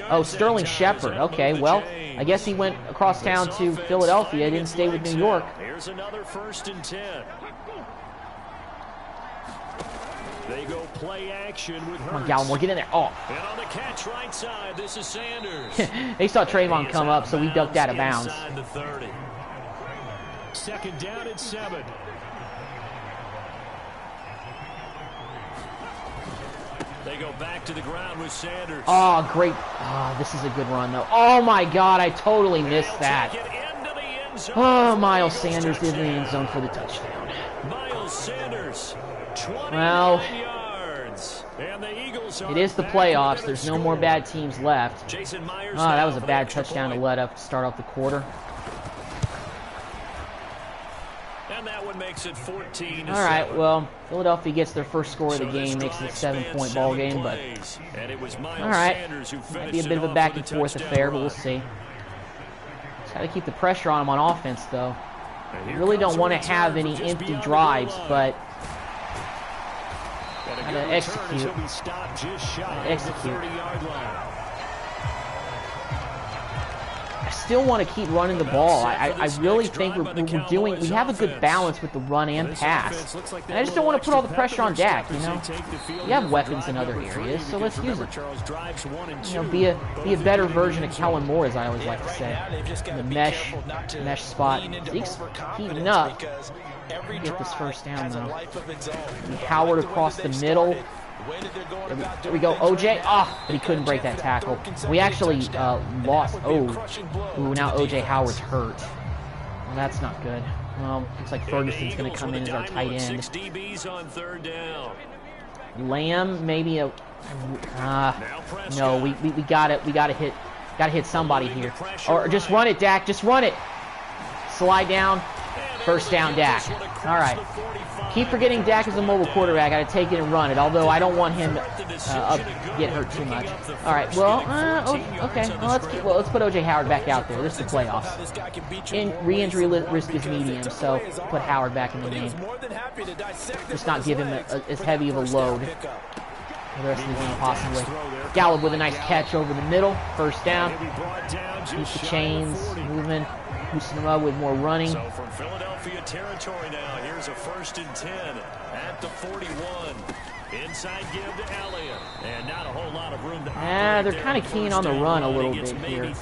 [SPEAKER 1] Oh, Sterling Shepard. Okay, well, I guess he went across town to Philadelphia. Didn't stay with New York.
[SPEAKER 2] Here's another 1st and 10. They go play action with Hurst.
[SPEAKER 1] Come on, Gallimore, get in there. Oh.
[SPEAKER 2] And on the catch right side, this is Sanders.
[SPEAKER 1] They saw Trayvon come up, so we ducked out of bounds.
[SPEAKER 2] Inside the 30. 2nd down and 7. They go back to the ground with Sanders.
[SPEAKER 1] Oh, great. Oh, this is a good run, though. Oh, my God, I totally missed that. Oh, Miles Sanders did in the end zone for the touchdown.
[SPEAKER 2] Miles Sanders, 29
[SPEAKER 1] well,
[SPEAKER 2] yards. And the Eagles
[SPEAKER 1] it is the playoffs. There's no more bad teams left. Oh, that was a bad touchdown to let up to start off the quarter.
[SPEAKER 2] And that one makes it 14.
[SPEAKER 1] All right, well, Philadelphia gets their first score of the game, makes it a 7-point ball game, but all right, might be a bit of a back and forth affair, but we'll see. Just got to keep the pressure on them on offense, though. You really don't want to have any empty drives, but gotta execute. I still want to keep running the ball. I really think we have a good balance with the run and pass. And I just don't want to put all the pressure on Dak, you know? You have weapons in other areas, so let's use it. You know, be a better version of Kellen Moore, as I always like to say. In the mesh spot. Zeke's heating up. Get this first down, though. Howard across the middle. There we go, OJ. But he couldn't break that tackle. We actually lost. Ooh, now OJ Howard's hurt. Well, that's not good. Well, looks like Ferguson's going to come in as our tight end. Lamb, maybe a. No, we got it. We got to hit somebody here. Or just run it, Dak. Just run it. Slide down. First down, Dak. All right. Keep forgetting Dak is a mobile quarterback. Got to take it and run it. Although I don't want him to get hurt too much. All right. Well, okay. Well, let's put OJ Howard back out there. This is the playoffs. Re-injury risk is medium, so put Howard back in the game. Just not give him as heavy of a load for the rest of the game, possibly. Gallup with a nice catch over the middle. First down. Keep the chains moving. Boosting them up with more running.
[SPEAKER 2] So from Philadelphia territory now, here's a 1st and 10 at the 41. Inside give to Elliott. And not a whole lot of room to
[SPEAKER 1] they're kind of keen on the run a little bit here.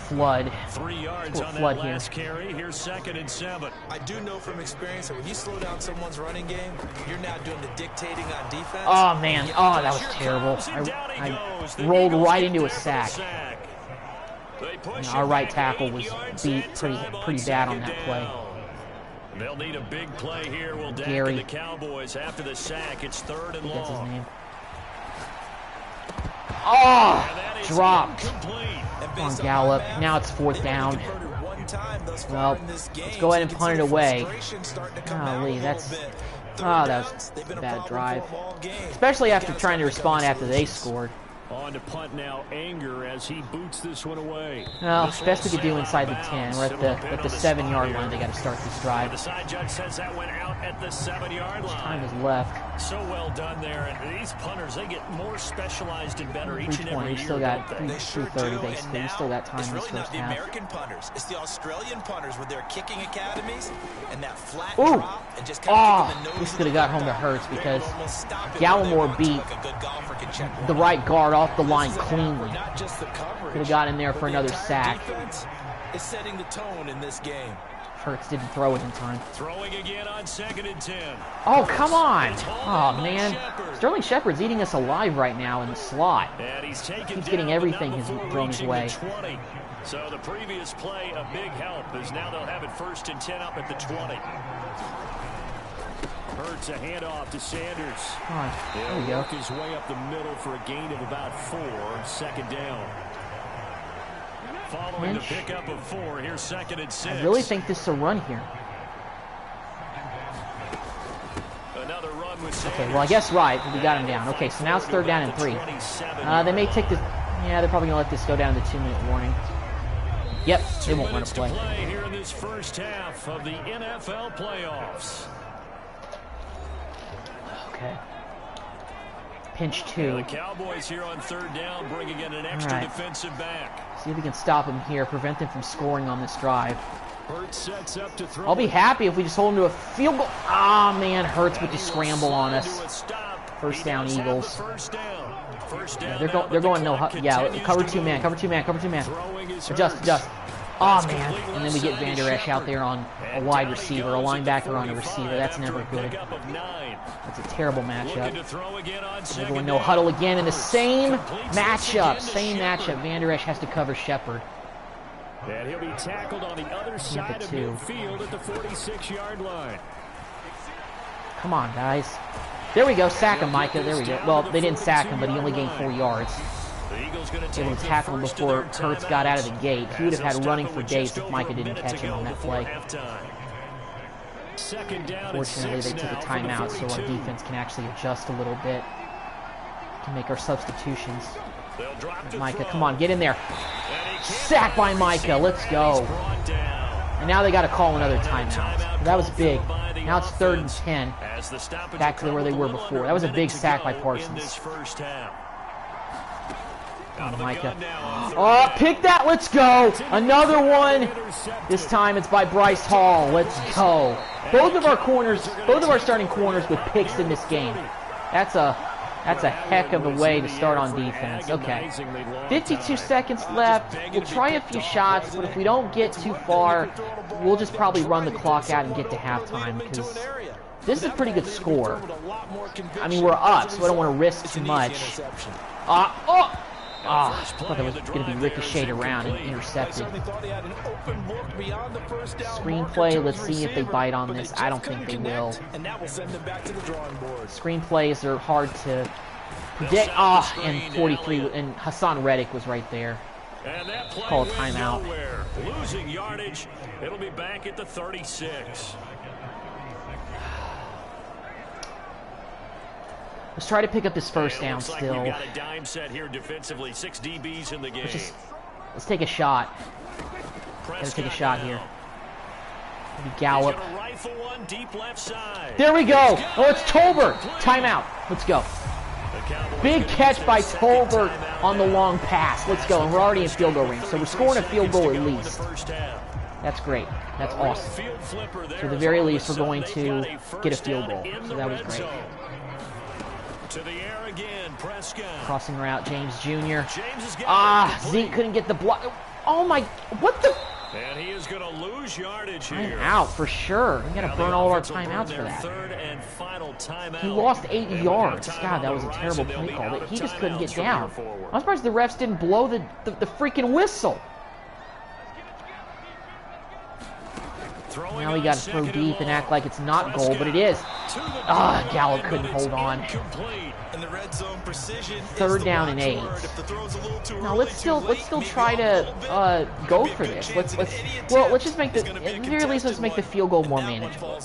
[SPEAKER 1] Flood.
[SPEAKER 2] 3 yards on that last carry. Here's 2nd and 7.
[SPEAKER 3] I do know from experience that when you slow down someone's running game, you're now doing the dictating on defense.
[SPEAKER 1] Oh, man. Oh, that was terrible. I rolled right into a sack. Our right tackle was beat pretty bad on that play.
[SPEAKER 2] They'll need a big play here. Will
[SPEAKER 1] Gary.
[SPEAKER 2] the Cowboys after the sack. It's 3rd and long.
[SPEAKER 1] That's his name. Oh, dropped on Gallup. Now it's 4th down. Well, let's go ahead and punt it away. Golly, that was a bad drive. Especially after trying to respond after they scored.
[SPEAKER 2] On to punt now, Anger as he boots this one away.
[SPEAKER 1] Well, best we could do inside the 10. We're at the 7-yard line. They got to start this drive.
[SPEAKER 2] The side judge says that went out at the 7-yard line.
[SPEAKER 1] Time is left.
[SPEAKER 2] So well done there. And these punters, they get more specialized and better each and every year.
[SPEAKER 1] We still got 3:30 basically. We still got time in this first half.
[SPEAKER 3] The American punters. It's the Australian punters with their kicking academies and that flat drop and just kind of
[SPEAKER 1] this could have got home to Hurts because Gallimore beat the right guard off the line cleanly. Could have got in there for another sack.
[SPEAKER 3] Is setting the tone in this game.
[SPEAKER 1] Hurts didn't throw it in time.
[SPEAKER 2] Throwing again on 2nd and 10.
[SPEAKER 1] Oh, come on. Oh, man. Sterling Shepard's eating us alive right now in the slot.
[SPEAKER 2] And he's
[SPEAKER 1] getting everything he's thrown his way.
[SPEAKER 2] So the previous play, a big help, as now they'll have it 1st and 10 up at the 20. Hurts a handoff to Sanders.
[SPEAKER 1] Come on. There we go.
[SPEAKER 2] Work his way up the middle for a gain of about 4. 2nd down. Following the pickup of 4, here's 2nd and 6.
[SPEAKER 1] I really think this is a run here.
[SPEAKER 2] Another run with Sanders.
[SPEAKER 1] Okay, well, I guess right. We got him down. Okay, so now it's 3rd down and 3. They may take this. Yeah, they're probably going to let this go down to 2-minute warning. Yep, they won't run a play.
[SPEAKER 2] Here in this first half of the NFL playoffs.
[SPEAKER 1] Okay. Pinch 2.
[SPEAKER 2] The Cowboys here on 3rd down, bringing in an extra defensive back.
[SPEAKER 1] See if we can stop him here, prevent him from scoring on this drive.
[SPEAKER 2] Hurts sets up to throw.
[SPEAKER 1] I'll be happy if we just hold him to a field goal. Ah, man, Hurts with the scramble on us. First down, Eagles. Yeah, they're going no. Yeah, cover 2 man, cover 2 man, cover 2 man. Adjust. Oh, man. And then we get Van Der Esch out there on a wide receiver, a linebacker on a receiver. That's never good. That's a terrible matchup. They're going no huddle again in the same matchup. Van Der Esch has to cover Shepard.
[SPEAKER 2] And he'll be tackled on the other side of midfield at the 46-yard line.
[SPEAKER 1] Come on, guys. There we go. Sack him, Micah. There we go. Well, they didn't sack him, but he only gained 4 yards. Able to tackle him before Hurts got out of the gate. He would have had running for days if Micah didn't catch him on that play. Fortunately, they took a timeout so our defense can actually adjust a little bit to make our substitutions. Micah, come on, get in there. Sack by Micah. Let's go. And now they got to call another timeout. That was big. Now it's 3rd and 10. Back to where they were before. That was a big sack by Parsons. Oh, Micah. Oh, pick that. Let's go. Another one. This time it's by Bryce Hall. Let's go. Both of our starting corners with picks in this game. That's a heck of a way to start on defense. Okay. 52 seconds left. We'll try a few shots, but if we don't get too far, we'll just probably run the clock out and get to halftime because this is a pretty good score. I mean, we're up, so I don't want to risk too much. I thought that was going to be ricocheted around and intercepted. Screenplay, let's see if they bite on this. I don't think they will. Screenplays are hard to predict. And 43, and Hassan Reddick was right there. Call a timeout.
[SPEAKER 2] Losing yardage. It'll be back at the 36.
[SPEAKER 1] Let's try to pick up this first down still.
[SPEAKER 2] Like got a dime set here defensively. 6 DBs in the game.
[SPEAKER 1] Let's take a shot. Gotta take a shot here. Maybe Gallup. There we go. Oh, it's Tolbert. Timeout. Let's go. Big catch by Tolbert on the long pass. Let's go. And we're already in field goal range, so we're scoring a field goal at least. That's great. That's awesome. So at the very least, we're going to get a field goal. So that was great.
[SPEAKER 2] To the air again, Prescott.
[SPEAKER 1] Crossing route, James Jr. Zeke couldn't get the block. Oh my, what the?
[SPEAKER 2] And he is going to lose yardage here.
[SPEAKER 1] Timeout for sure. We got to burn all of our timeouts for that.
[SPEAKER 2] 3rd and final timeout.
[SPEAKER 1] He lost 8 yards. God, that was a terrible play call. He just couldn't get down. I'm surprised the refs didn't blow the freaking whistle. Now we got to throw deep and act like it's not goal, but it is. Gallup couldn't hold on. 3rd down and 8. Now let's still try to go for this. Let's just make the at the very least let's make the field goal more manageable.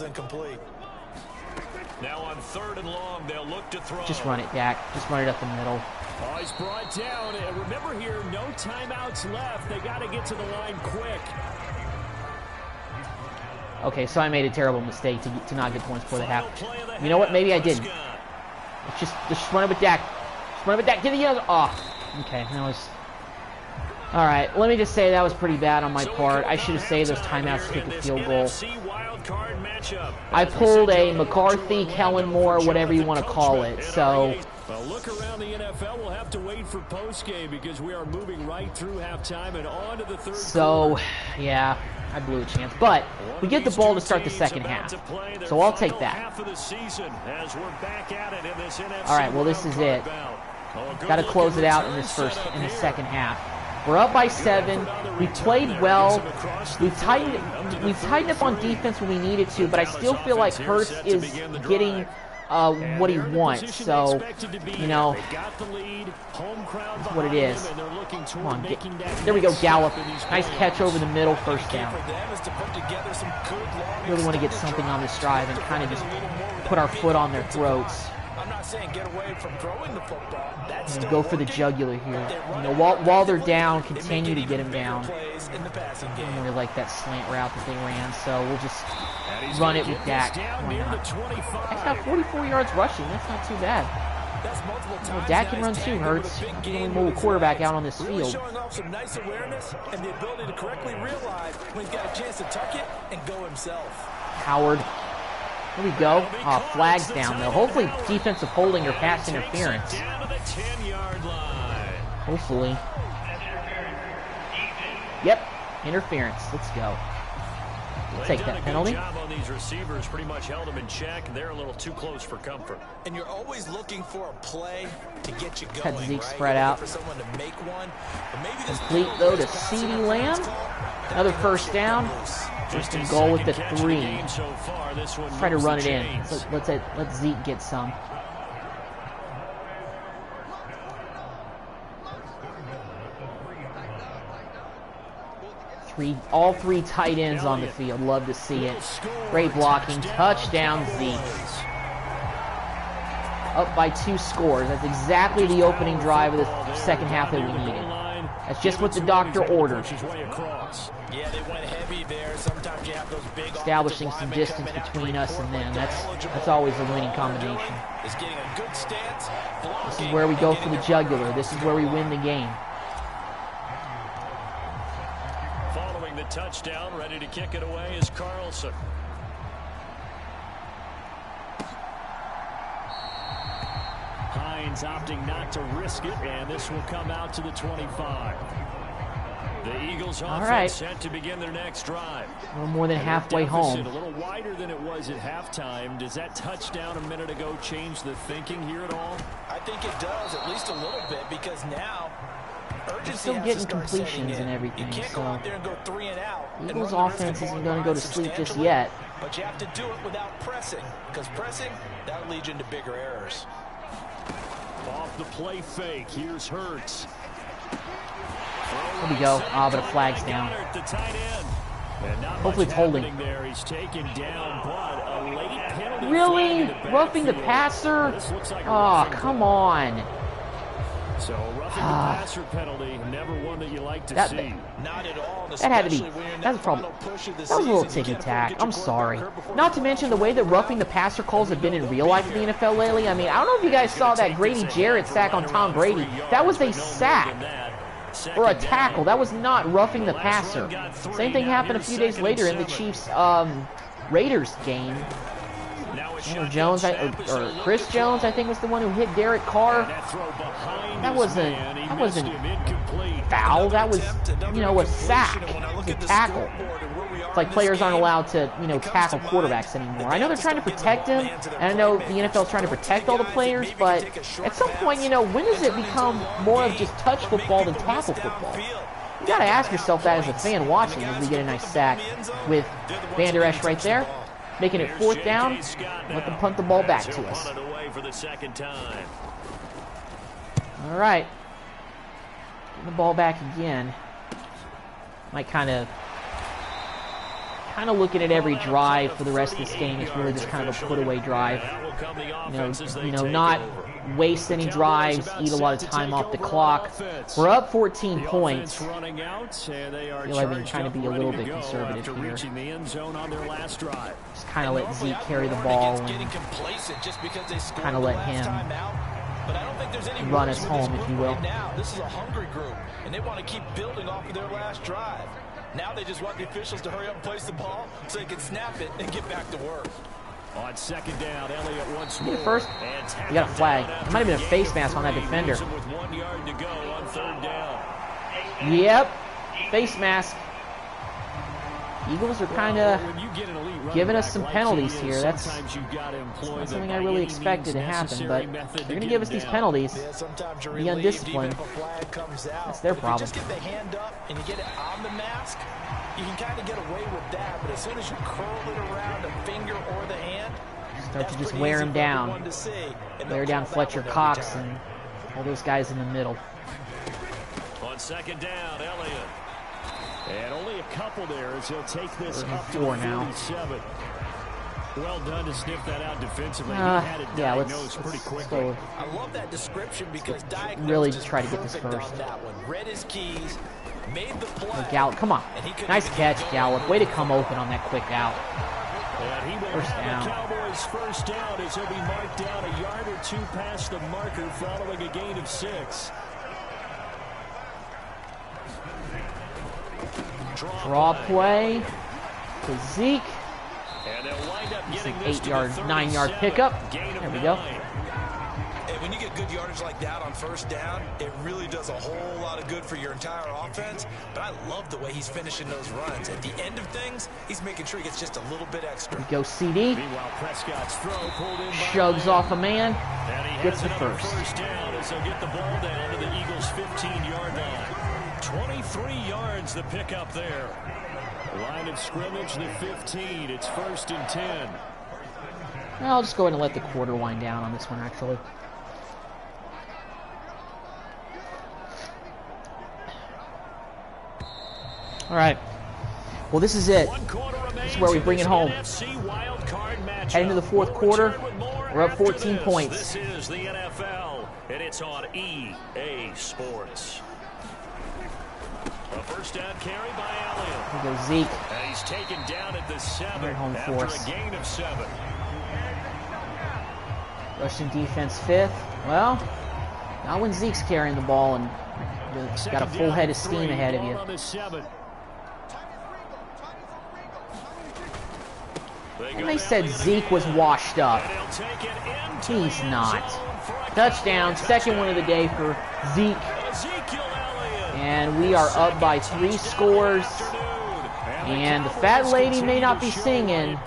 [SPEAKER 2] Now on 3rd and long, they'll look to throw.
[SPEAKER 1] Just run it, Dak. Just run it up the middle.
[SPEAKER 2] Oh, he's brought down. And remember here, no timeouts left. They got to get to the line quick.
[SPEAKER 1] Okay, so I made a terrible mistake to not get points before the half. You know what? Maybe I didn't. Let's just run it with Dak. Just run it with Dak. Get the other. Okay, that was. All right, let me just say that was pretty bad on my part. I should have saved those timeouts to kick the field goal. I pulled a McCarthy, Kellen Moore, whatever you want to call it. So
[SPEAKER 2] Well, look around the NFL. We'll have to wait for postgame because we are moving right through halftime and on to the third quarter.
[SPEAKER 1] Yeah, I blew a chance. But we get the ball to start the second half. So I'll take that. All right, well, this is it. Got to close it out in the second half. We're up by 7. We played well. We've tightened up on defense when we needed to, but I still feel like Hurts is getting what he wants. So, you know, that's what it is. Come on, there we go, Gallup. Nice catch over the middle, first down. Really want to get something on this drive and kind of just put our foot on their throats.
[SPEAKER 3] I'm not saying get away from throwing the football. That's
[SPEAKER 1] go for the jugular here. You know, while they're down, continue to get them down. I really like that slant route that they ran, so we'll just run it with Dak. Why not? Dak's got 44 yards rushing. That's not too bad. Dak can run too, Hurts. Not the only mobile quarterback out on this field.
[SPEAKER 3] Showing off some nice awareness and the ability to correctly realize when he's got a chance to tuck it and go himself.
[SPEAKER 1] Howard. Here we go. Flags down, though. Hopefully defensive holding or pass interference. Hopefully. Yep. Interference. Let's go. We'll take that penalty.
[SPEAKER 2] Job on these receivers, pretty much held them in check. They're a little too close for comfort.
[SPEAKER 3] And you're always looking for a play to get you going.
[SPEAKER 1] Had Zeke spread out.
[SPEAKER 3] For someone to make one.
[SPEAKER 1] Complete, though, to CeeDee Lamb. Another first down. First and goal with the 3. Try to run it in. Let Zeke get some. All 3 tight ends on the field. Love to see it. Great blocking. Touchdown, Zeke. Up by 2 scores. That's exactly the opening drive of the second half that we needed. That's just what the doctor ordered.
[SPEAKER 3] Yeah, they went heavy there. Sometimes you have those big
[SPEAKER 1] establishing some distance between us and them. That's always a winning combination.
[SPEAKER 3] Is getting a good stance.
[SPEAKER 1] This is where we go for the jugular. This is where we win the game.
[SPEAKER 2] Following the touchdown, ready to kick it away is Carlson. Hines opting not to risk it, and this will come out to the 25. The Eagles offense set to begin their next drive.
[SPEAKER 1] A little more than halfway home.
[SPEAKER 2] A little wider than it was at halftime. Does that touchdown a minute ago change the thinking here at all?
[SPEAKER 3] I think it does, at least a little bit, because now urgency
[SPEAKER 1] still getting completions and everything.
[SPEAKER 3] You can't go out there and go 3 and out.
[SPEAKER 1] Eagles offense isn't going to go to sleep just yet.
[SPEAKER 3] But you have to do it without pressing, because pressing, that'll lead you into bigger errors.
[SPEAKER 2] Off the play fake, here's Hurts.
[SPEAKER 1] There we go. But a flag's down. Hopefully it's holding. Really? Roughing the passer? Oh, come on.
[SPEAKER 2] So roughing the passer penalty, never one that you like to see.
[SPEAKER 3] Not at all.
[SPEAKER 1] That had to be. That's a problem. That was a little ticky-tack. I'm sorry. Not to mention the way that roughing the passer calls have been in real life in the NFL lately. I mean, I don't know if you guys saw that Grady Jarrett sack on Tom Brady. That was a sack. Or a tackle. That was not roughing the passer. Same thing happened a few days later in the Chiefs Raiders game. Jones, or Chris Jones, I think, was the one who hit Derek Carr. That wasn't foul. That was, a sack. It was a tackle. It's like players aren't allowed to, tackle quarterbacks anymore. I know they're trying to protect him, and I know the NFL's trying to protect all the players, but at some point, when does it become more of just touch football than tackle football? You got to ask yourself that as a fan watching as we get a nice sack with Van Der Esch right there. Making it 4th down, let them punt the ball back to us. All right. Getting the ball back again. Might kind of looking at every drive for the rest of this game. It's really just kind of a put-away drive. Not waste any drives, eat a lot of time off the clock. We're up 14 points. I feel like I'm trying to be a little bit conservative here. Just kind of let Zeke carry the ball and kind of let him run us home, if you will.
[SPEAKER 3] This is a hungry group, and they want to keep building off of their last drive. Now they just want the officials to hurry up and place the ball so they can snap it and get back to work.
[SPEAKER 2] On second down, Elliott once more.
[SPEAKER 1] First, you got a flag. It might have been a face mask on that defender.
[SPEAKER 2] With 1 yard to go on third down.
[SPEAKER 1] Yep, face mask. Eagles are kind of giving us some penalties here. That's not something I really expected to happen, but they're going to give us these penalties. Be undisciplined. That's their problem.
[SPEAKER 3] Just get the hand up and you get it on the mask, you can kind of get away with that, but as soon as you curl it around a finger or the hand,
[SPEAKER 1] start to just wear him down. Wear down Fletcher Cox and all those guys in the middle.
[SPEAKER 2] On second down, Elliott. And only a couple there as he'll take this up to
[SPEAKER 1] 47.
[SPEAKER 2] Well done to sniff that out defensively. He had it diagnosed pretty quickly.
[SPEAKER 3] I love that description because
[SPEAKER 1] really just try to get this first.
[SPEAKER 3] Read his keys, made the play.
[SPEAKER 1] Gallup, come on. Nice catch, Gallup. Way to come open on that quick out.
[SPEAKER 2] And he will have the Cowboys first down as he'll be marked down a yard or two past the marker following a gain of 6.
[SPEAKER 1] Draw play to Zeke.
[SPEAKER 2] And they'll wind up getting
[SPEAKER 1] this 9-yard pickup. There we go.
[SPEAKER 3] And when you get good yardage like that on first down, it really does a whole lot of good for your entire offense. But I love the way he's finishing those runs. At the end of things, he's making sure he gets just a little bit extra.
[SPEAKER 1] We go CD.
[SPEAKER 2] Meanwhile, Prescott's throw pulled in
[SPEAKER 1] Shugs off a man. Gets the
[SPEAKER 2] first down as he'll get the ball down to the Eagles' 15-yard line. 23 yards the pickup there. Line of scrimmage, the 15. It's 1st and 10.
[SPEAKER 1] I'll just go ahead and let the quarter wind down on this one, actually. All right. Well, this is it. This is where we bring it home. Heading to the fourth quarter, we're up 14 points.
[SPEAKER 2] This is the NFL, and it's on EA Sports. A first down carry by Elliott.
[SPEAKER 1] Here goes Zeke.
[SPEAKER 2] And he's taken down at the 7
[SPEAKER 1] home
[SPEAKER 2] after
[SPEAKER 1] force.
[SPEAKER 2] a gain of 7.
[SPEAKER 1] Rushing defense 5th. Well, not when Zeke's carrying the ball and got a full head of steam ahead of you. And they said Zeke was washed up. He's not. Touchdown, second one of the day for Zeke. And we are up by 3 scores. And the fat lady may not be singing,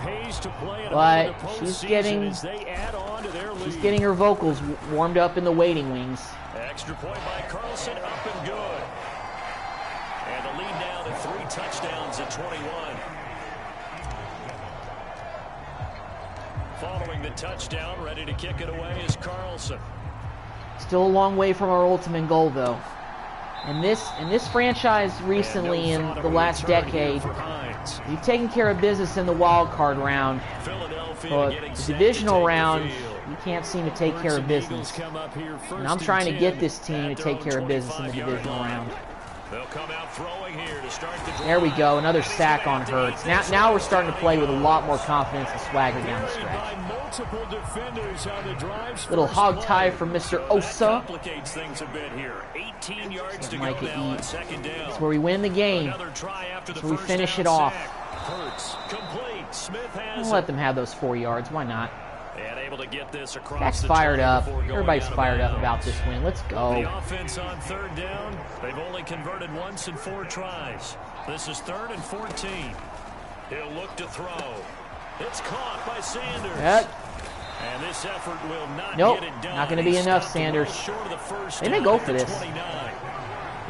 [SPEAKER 1] but she's getting her vocals warmed up in the waiting wings.
[SPEAKER 2] Extra point by Carlson, up and good. And the lead now to 3 touchdowns at 21. Following the touchdown, ready to kick it away is Carlson.
[SPEAKER 1] Still a long way from our ultimate goal, though. And this franchise recently, in the last decade, we've taken care of business in the wild card round, but the divisional round, we can't seem to take care of business. And I'm trying to get this team to take care of business in the divisional round. There we go, another sack on Hurts. Now we're starting to play with a lot more confidence and swagger down the stretch. Little hog tie from Mr. Osa. Micah E. That's where we win the game. That's where we finish it off. We'll let them have those 4 yards. Why not?
[SPEAKER 2] And able to get this across.
[SPEAKER 1] That's fired up. Everybody's fired up about this win. Let's go.
[SPEAKER 2] The offense on third down. They've only converted once in 4 tries. This is 3rd and 14. He'll look to throw. It's caught by Sanders.
[SPEAKER 1] Yep.
[SPEAKER 2] And this effort will not
[SPEAKER 1] nope,
[SPEAKER 2] get it done.
[SPEAKER 1] Not going to be enough, Sanders.
[SPEAKER 2] They
[SPEAKER 1] may go for this.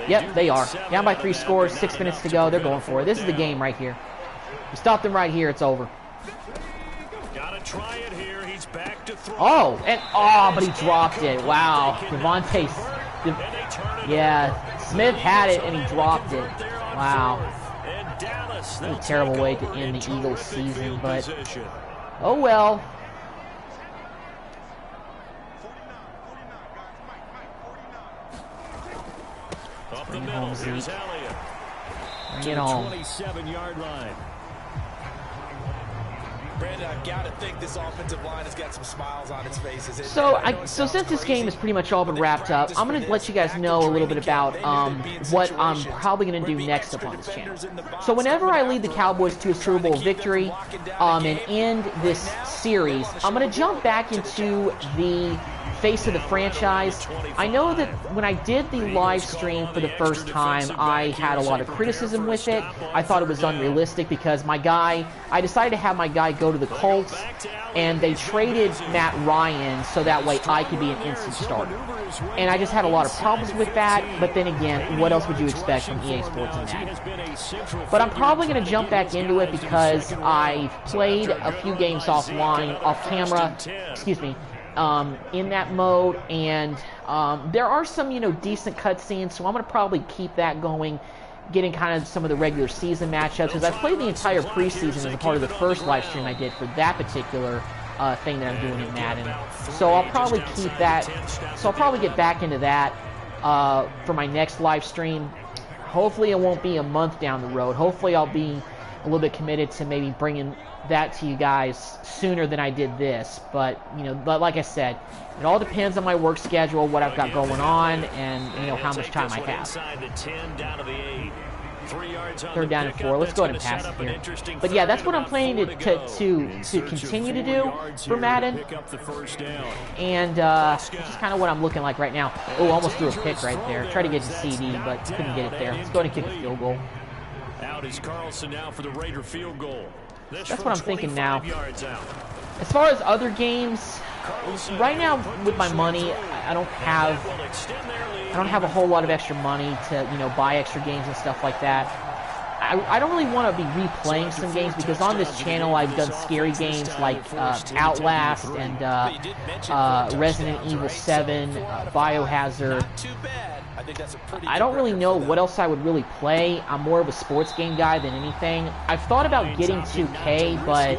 [SPEAKER 1] Yep, they are. Down by 3 scores, 6 minutes to go. They're going for it. This is the game right here. We stop them right here, it's over.
[SPEAKER 2] Gotta try it here. He's back to throw.
[SPEAKER 1] But he dropped it. Wow. Devontae. Yeah, Smith had it and he dropped it. Wow. That's a terrible way to end the Eagles season, but oh well. Bring it home, Zeke. Bring it home.
[SPEAKER 2] 27-yard line.
[SPEAKER 3] Brandon, I've got to think this offensive line has got some smiles on its faces.
[SPEAKER 1] So since this game has pretty much all been wrapped up, I'm going to let you guys know a little bit about what I'm probably going to do next up on this channel. So whenever I lead the Cowboys to a Super Bowl victory and end this series, I'm going to jump back into the face of the franchise. I know that when I did the live stream for the first time, I had a lot of criticism with it. I thought it was unrealistic because I decided to have my guy go to the Colts, and they traded Matt Ryan so that way I could be an instant starter. And I just had a lot of problems with that, but then again, what else would you expect from EA Sports and Madden? But I'm probably going to jump back into it because I've played a few games offline, off camera, in that mode, and there are some, decent cutscenes, so I'm going to probably keep that going, getting kind of some of the regular season matchups, because I played the entire preseason as a part of the first live stream I did for that particular thing that I'm doing in Madden. So I'll probably keep that, so I'll probably get back into that for my next live stream. Hopefully it won't be a month down the road. Hopefully I'll be a little bit committed to maybe bringing that to you guys sooner than I did this. But, but like I said, it all depends on my work schedule, what I've got going on, and, how much time I have. 3rd down and 4. Let's go ahead and pass it here. But yeah, that's what I'm planning to continue to do for Madden. And this is kind of what I'm looking like right now. Oh, almost threw a pick right there. Tried to get to CD, but couldn't get it there. Let's go ahead and kick a field goal.
[SPEAKER 2] Out is Carlson now for the Raider field goal.
[SPEAKER 1] That's what I'm thinking now. As far as other games, right now with my money, I don't have a whole lot of extra money to buy extra games and stuff like that. I don't really want to be replaying some games because on this channel I've done scary games like Outlast and Resident Evil 7, Biohazard. I don't really know what else I would really play. I'm more of a sports game guy than anything. I've thought about getting 2K, but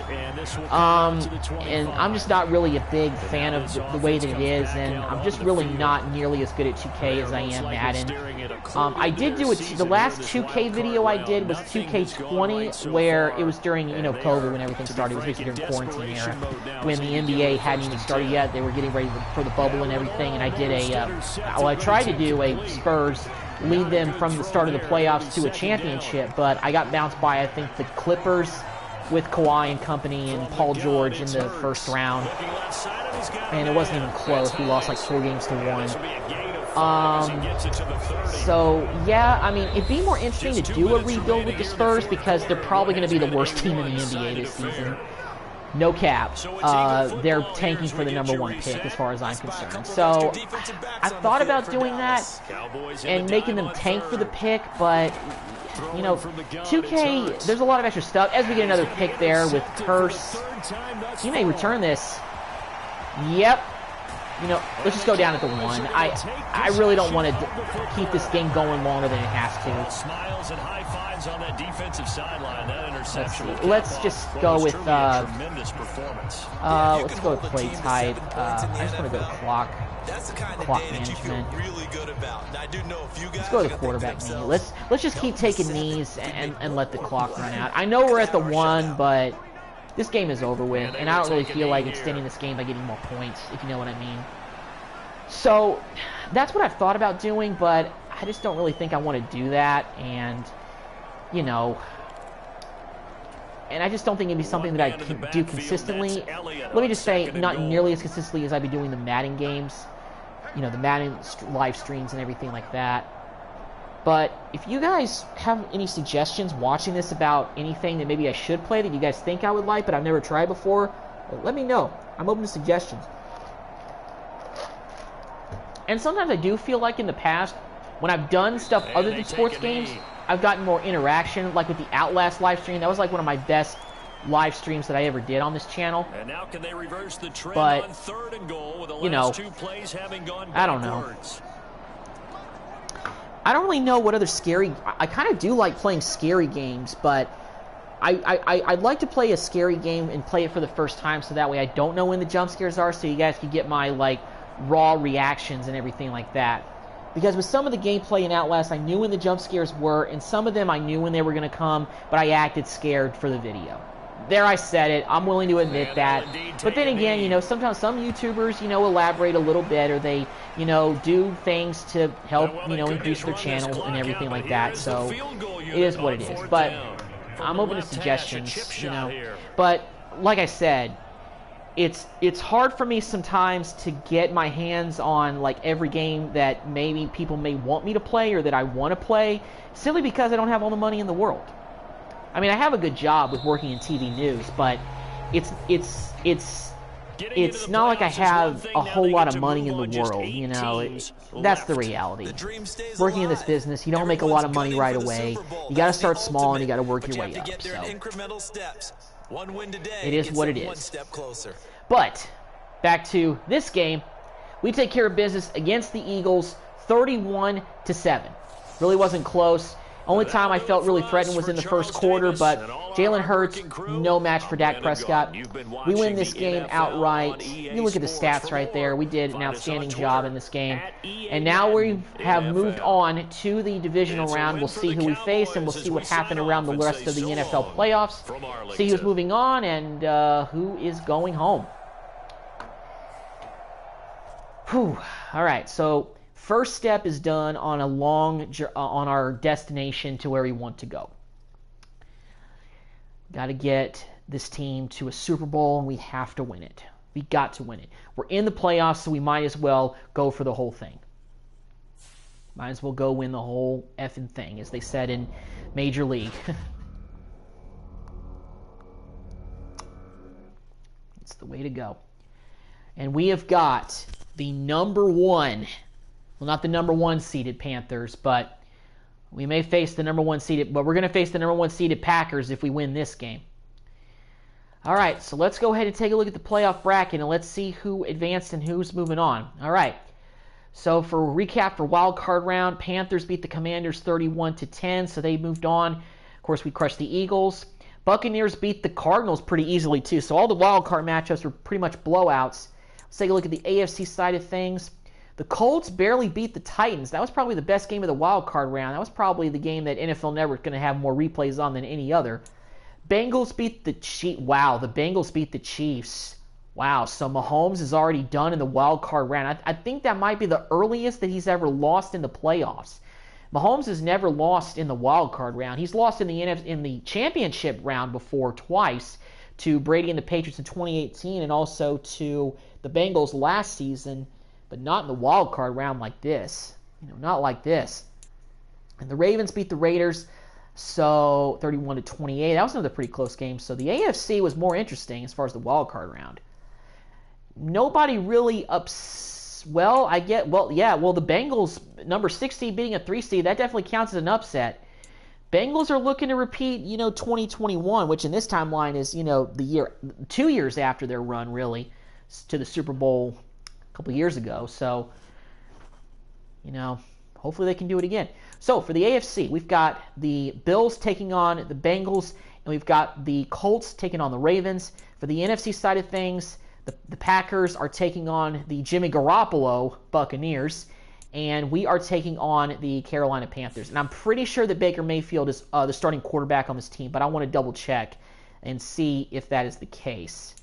[SPEAKER 1] and I'm just not really a big fan of the way that it is, and I'm just really not nearly as good at 2K as I am Madden. I did do the last 2K video I did was 2K20, where it was during COVID when everything started. It was basically during quarantine era when the NBA hadn't even started yet. They were getting ready for the bubble and everything, and I did I tried to do a Spurs lead them from the start of the playoffs to a championship, but I got bounced by, I think, the Clippers with Kawhi and company and Paul George in the first round, and it wasn't even close. We lost like 4 games to 1. So yeah, I mean, it'd be more interesting to do a rebuild with the Spurs because they're probably going to be the worst team in the NBA this season. No cap. They're tanking for the #1 pick as far as I'm concerned. So I thought about doing that and making them tank for the pick, but 2K, there's a lot of extra stuff. As we get another pick there with Curse, he may return this. Yep. Let's just go down at the 1. I really don't want to keep this game going longer than it has to.
[SPEAKER 2] Smiles and high fives on that defensive sideline. That interception.
[SPEAKER 1] Let's just go with
[SPEAKER 2] tremendous performance.
[SPEAKER 1] Let's go with play type. I just want to go to clock.
[SPEAKER 3] That's the kind of
[SPEAKER 1] Clock
[SPEAKER 3] day that you feel
[SPEAKER 1] management.
[SPEAKER 3] really good about. And I do know a few guys.
[SPEAKER 1] Let's go to the quarterback knee. Let's just keep taking knees and let the clock run out. I know we're at the 1, but this game is over with, and I don't really feel like extending this game by getting more points, if you know what I mean. So that's what I've thought about doing, but I just don't really think I want to do that, and and I just don't think it'd be something that I can do consistently. Let me just say, not nearly as consistently as I'd be doing the Madden games, the Madden live streams and everything like that. But if you guys have any suggestions watching this about anything that maybe I should play that you guys think I would like but I've never tried before, let me know. I'm open to suggestions. And sometimes I do feel like in the past, when I've done stuff other than sports games, I've gotten more interaction, like with the Outlast live stream. That was like one of my best live streams that I ever did on this channel.
[SPEAKER 2] And now can they reverse the trend
[SPEAKER 1] but,
[SPEAKER 2] on 3rd and goal with the last 2 plays having gone backwards?
[SPEAKER 1] I don't know. I don't really know what other scary... I kind of do like playing scary games, but I'd like to play a scary game and play it for the first time so that way I don't know when the jump scares are, so you guys can get my, raw reactions and everything like that. Because with some of the gameplay in Outlast, I knew when the jump scares were, and some of them I knew when they were going to come, but I acted scared for the video. There, I said it. I'm willing to admit that. But then again, sometimes some YouTubers, elaborate a little bit, or they, do things to help, increase their channel and everything like that. So it is what it is. But I'm open to suggestions, But like I said, it's hard for me sometimes to get my hands on like every game that maybe people may want me to play or that I want to play, simply because I don't have all the money in the world. I mean, I have a good job with working in TV news, but it's not like I have a whole lot of money in the world, you know. That's the reality. Working in this business, you don't make a lot of money right away. You got to start small and you got to work your way up. So it is what it is. But back to this game, we take care of business against the Eagles, 31-7. Really wasn't close. Only time I felt really threatened was in the first quarter, but Jalen Hurts, no match for Dak Prescott. We win this game outright. You look at the stats right there. We did an outstanding job in this game. And now we have moved on to the divisional round. We'll see who we face, and we'll see what happened around the rest of the NFL playoffs. See who's moving on and who is going home. Whew. All right, so first step is done on on our destination to where we want to go. Got to get this team to a Super Bowl, and we have to win it. We got to win it. We're in the playoffs, so we might as well go for the whole thing. Might as well go win the whole effing thing, as they said in Major League. It's the way to go. And we have got the number one, well, not the number one seeded Panthers, but we may face the number one seeded, but we're going to face the number one seeded Packers if we win this game. All right, so let's go ahead and take a look at the playoff bracket, and let's see who advanced and who's moving on. All right, so for recap for wild card round, Panthers beat the Commanders 31-10, so they moved on. Of course, we crushed the Eagles. Buccaneers beat the Cardinals pretty easily, too, so all the wild card matchups were pretty much blowouts. Let's take a look at the AFC side of things. The Colts barely beat the Titans. That was probably the best game of the wild card round. That was probably the game that NFL Network is going to have more replays on than any other. Bengals beat the Chiefs. Wow, the Bengals beat the Chiefs. Wow, so Mahomes is already done in the wild card round. I think that might be the earliest that he's ever lost in the playoffs. Mahomes has never lost in the wild card round. He's lost in the championship round before twice, to Brady and the Patriots in 2018 and also to the Bengals last season, but not in the wild card round like this. You know, not like this. And the Ravens beat the Raiders, so 31-28. That was another pretty close game. So the AFC was more interesting as far as the wild card round. Nobody really the Bengals, number 60 being a 3 seed, that definitely counts as an upset. Bengals are looking to repeat, 2021, which in this timeline is, 2 years after their run, really, to the Super Bowl a couple years ago. So, hopefully they can do it again. So, for the AFC, we've got the Bills taking on the Bengals, and we've got the Colts taking on the Ravens. For the NFC side of things, the Packers are taking on the Jimmy Garoppolo Buccaneers, and we are taking on the Carolina Panthers. And I'm pretty sure that Baker Mayfield is the starting quarterback on this team, but I want to double check and see if that is the case.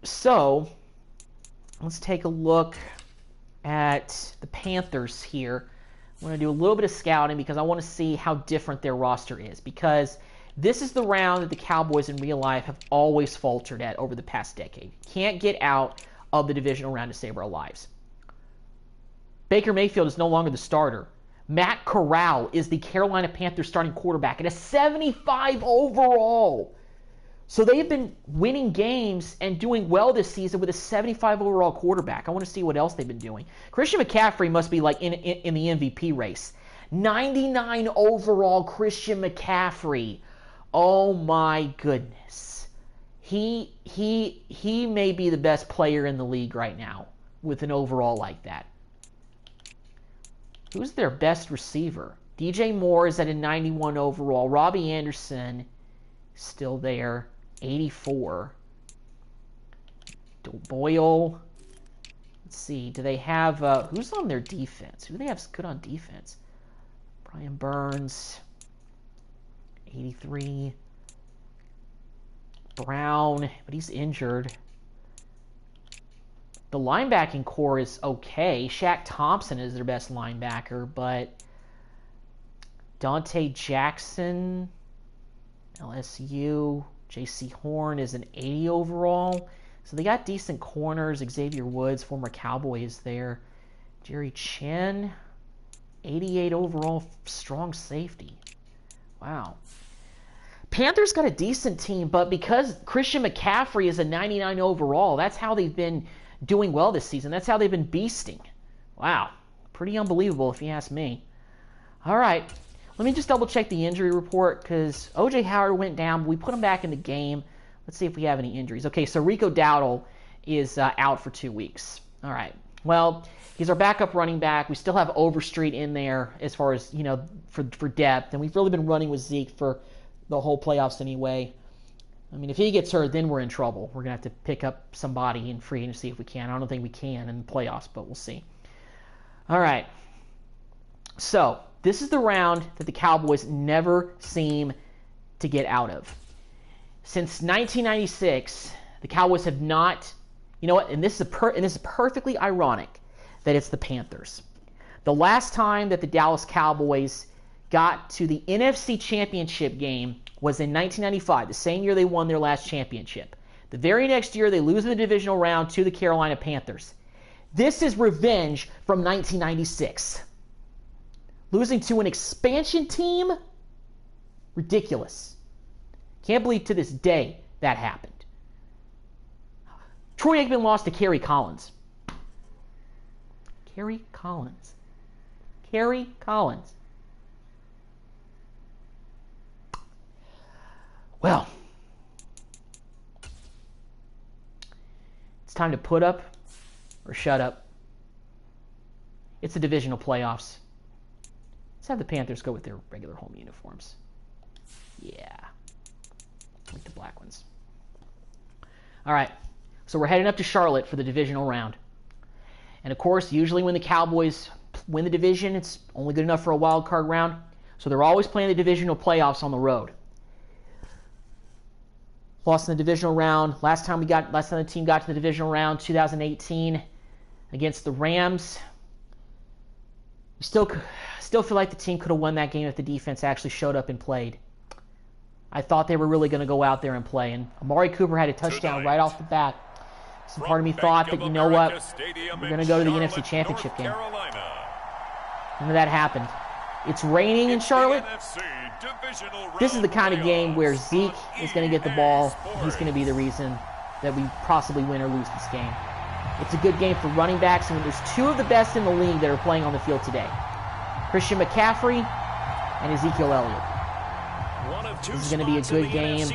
[SPEAKER 1] So, let's take a look at the Panthers here. I want to do a little bit of scouting because I want to see how different their roster is, because this is the round that the Cowboys in real life have always faltered at over the past decade. Can't get out of the divisional round to save our lives. Baker Mayfield is no longer the starter. Matt Corral is the Carolina Panthers starting quarterback at a 75 overall. So they have been winning games and doing well this season with a 75 overall quarterback. I want to see what else they've been doing. Christian McCaffrey must be like in the MVP race. 99 overall Christian McCaffrey. Oh my goodness. He may be the best player in the league right now with an overall like that. Who's their best receiver? DJ Moore is at a 91 overall. Robbie Anderson still there, 84. Boyle. Let's see. Do they have who's on their defense? Who do they have good on defense? Brian Burns, 83. Brown, but he's injured. The linebacking core is okay. Shaq Thompson is their best linebacker, but Dante Jackson, LSU, J.C. Horn is an 80 overall. So they got decent corners. Xavier Woods, former Cowboy, is there. Jerry Chen, 88 overall, strong safety. Wow. Panthers got a decent team, but because Christian McCaffrey is a 99 overall, that's how they've been doing well this season. That's how they've been beasting. Wow. Pretty unbelievable if you ask me. All right. Let me just double check the injury report because O.J. Howard went down, but we put him back in the game. Let's see if we have any injuries. Okay, so Rico Dowdle is out for 2 weeks. All right. Well, he's our backup running back. We still have Overstreet in there as far as, for depth. And we've really been running with Zeke for the whole playoffs anyway. I mean, if he gets hurt, then we're in trouble. We're going to have to pick up somebody in free agency if we can. I don't think we can in the playoffs, but we'll see. All right. So, this is the round that the Cowboys never seem to get out of. Since 1996, the Cowboys have not, you know what, and this is perfectly ironic that it's the Panthers. The last time that the Dallas Cowboys got to the NFC Championship game was in 1995, the same year they won their last championship. The very next year, they lose in the divisional round to the Carolina Panthers. This is revenge from 1996. Losing to an expansion team? Ridiculous. Can't believe to this day that happened. Troy Aikman lost to Kerry Collins. Kerry Collins. Kerry Collins. Well, it's time to put up or shut up. It's the divisional playoffs. Let's have the Panthers go with their regular home uniforms. Yeah. Like the black ones. All right. So we're heading up to Charlotte for the divisional round. And of course, usually when the Cowboys win the division, it's only good enough for a wild card round. So they're always playing the divisional playoffs on the road. Lost in the divisional round. Last time the team got to the divisional round, 2018, against the Rams. We still feel like the team could have won that game if the defense actually showed up and played. I thought they were really going to go out there and play, and Amari Cooper had a touchdown right off the bat. Some part of me thought that, you know what, we're going to go to the NFC Championship game. And then that happened. It's raining in Charlotte. This is the kind of game where Zeke is going to get the ball. He's going to be the reason that we possibly win or lose this game. It's a good game for running backs, and there's two of the best in the league that are playing on the field today. Christian McCaffrey and Ezekiel Elliott. This is going to be a good game.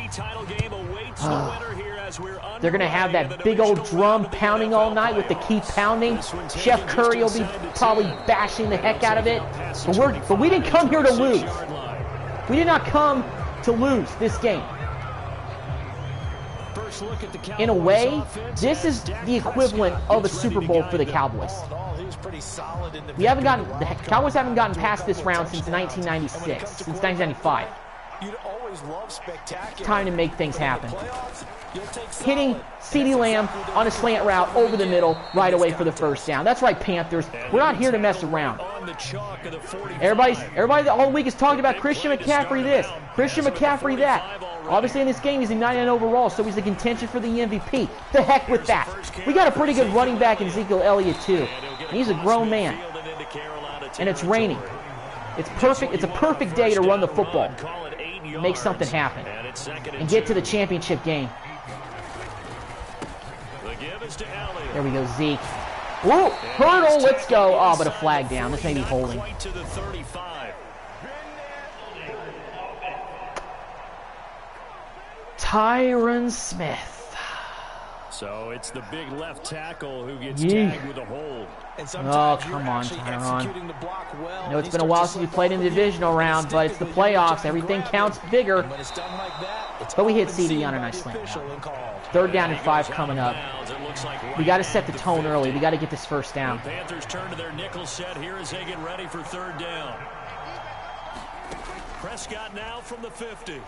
[SPEAKER 1] They're going to have that big old drum pounding all night with the key pounding. Chef Curry will be probably bashing the heck out of it. But we didn't come here to lose. We did not come to lose this game. In a way, this is the equivalent of a Super Bowl for the Cowboys. The Cowboys haven't gotten past this round since 1996, since 1995. Time to make things happen. Hitting CeeDee Lamb on a slant route over the middle right away for the first down. That's right, Panthers. We're not here to mess around. Everybody all week has talked about Christian McCaffrey this, Christian McCaffrey that. Obviously in this game he's a 99 overall, so he's the contention for the MVP. The heck with that. We got a pretty good running back in Ezekiel Elliott too. And he's a grown man. And it's raining. It's perfect. It's a perfect day to run the football. Make something happen. And get to the championship game. There we go, Zeke. Whoa, hurdle, let's go. Oh, but a flag down. This may be holding. Tyron Smith.
[SPEAKER 2] So it's the big left tackle who gets tagged with a hold.
[SPEAKER 1] Oh, come on, Tyron. I know it's been a while since we played in the divisional round, but it's the playoffs. Everything counts bigger. But we hit CD on a nice slant. 3rd down and 5 coming up. We got to set the tone early. We got to get this first down.
[SPEAKER 2] The Panthers turn to their nickel set here as they get ready for 3rd down. Prescott now from the 50.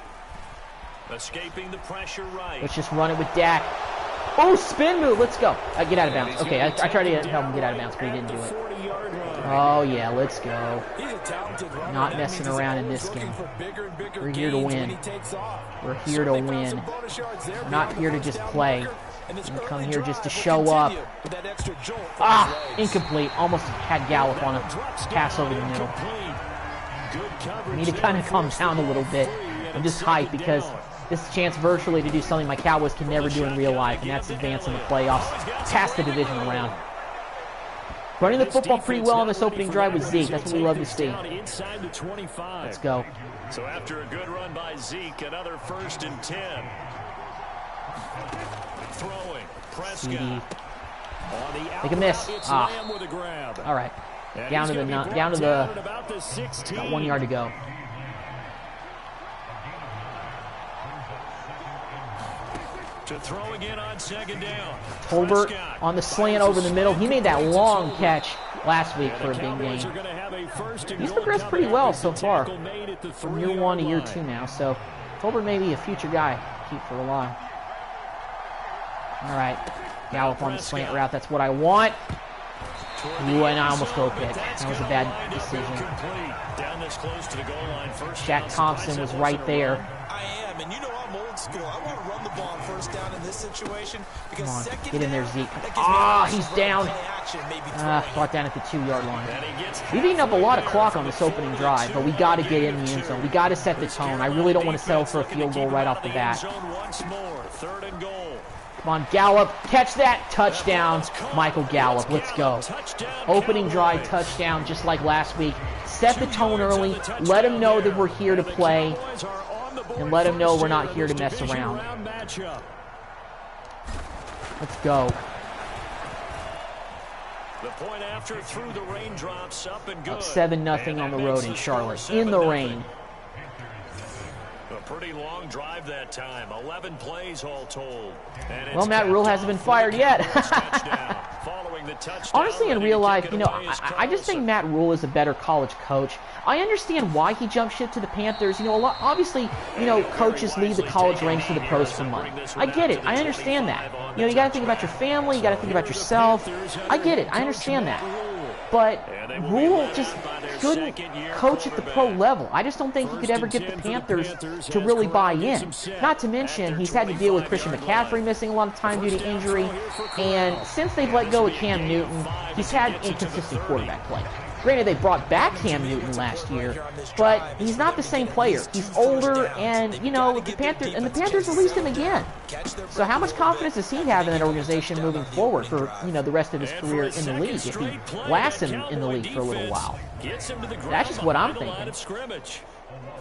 [SPEAKER 2] Escaping the pressure right.
[SPEAKER 1] Let's just run it with Dak. Oh, spin move. Let's go. Get out of bounds. Okay, I tried to help him get out of bounds, but he didn't do it. Oh, yeah, let's go. Not messing around in this game. We're here to win. We're here to win. We're not here to just play. We come here just to show up. Incomplete. Almost had Gallup on a pass over the middle. I need to kind of calm down a little bit. I'm just hyped because this is a chance virtually to do something my Cowboys can never do in real life, and that's advance in the playoffs, pass the division round. Running the football pretty well on this opening drive with Zeke. That's what we love to see. Let's go.
[SPEAKER 2] So after a good run by Zeke, another 1st and 10. Throwing. Prescott.
[SPEAKER 1] Take a miss. All right. Down to the got 1 yard to go.
[SPEAKER 2] To throw again on 2nd down.
[SPEAKER 1] Tolbert on the slant over the middle. He made that long catch last week for a big game. He's progressed pretty well so far. From year 1 to year 2 now. So Tolbert may be a future guy to keep for a while. All right. Gallup on the slant route. That's what I want. Ooh, and I almost broke it. That was a bad decision. Jack Thompson was right there.
[SPEAKER 3] I am, and you know I'm old school. I want to run the ball on 1st down in this situation because
[SPEAKER 1] Come on, get in there, Zeke. He's down. Brought down at the 2-yard line. We've eaten up a lot of clock on this opening drive, but we got to get in the end zone. We got to set the tone. I really don't want to settle for a field goal right off the bat.
[SPEAKER 2] 3rd and goal.
[SPEAKER 1] Come on, Gallup. Catch that. Touchdown. Michael Gallup. Let's go. Opening drive touchdown just like last week. Set the tone early. Let them know that we're here to play. And let them know we're not here to mess around. Let's go.
[SPEAKER 2] The point after through the raindrops up and good.
[SPEAKER 1] Up 7-0 on the road in Charlotte. In the rain.
[SPEAKER 2] A pretty long drive that time. 11 plays all told.
[SPEAKER 1] Well, Matt Rule hasn't been fired yet. Honestly, in real life, you know, I just think Matt Rule is a better college coach. I understand why he jumped ship to the Panthers. You know, obviously, you know, coaches leave the college ranks to the pros for money. I get it. I understand that. You know, you got to think about your family. You got to think about yourself. I get it. I understand that. But Rule just couldn't coach at the pro level. I just don't think he could ever get the Panthers to really buy in. Not to mention, he's had to deal with Christian McCaffrey missing a lot of time due to injury. And since they've let go of Cam Newton, he's had inconsistent quarterback play. Granted, they brought back Cam Newton last year, but he's not the same player. He's older, and, you know, the Panthers released him again. So how much confidence does he have in that organization moving forward for, you know, the rest of his career in the league if he lasts in the league for a little while? That's just what I'm thinking.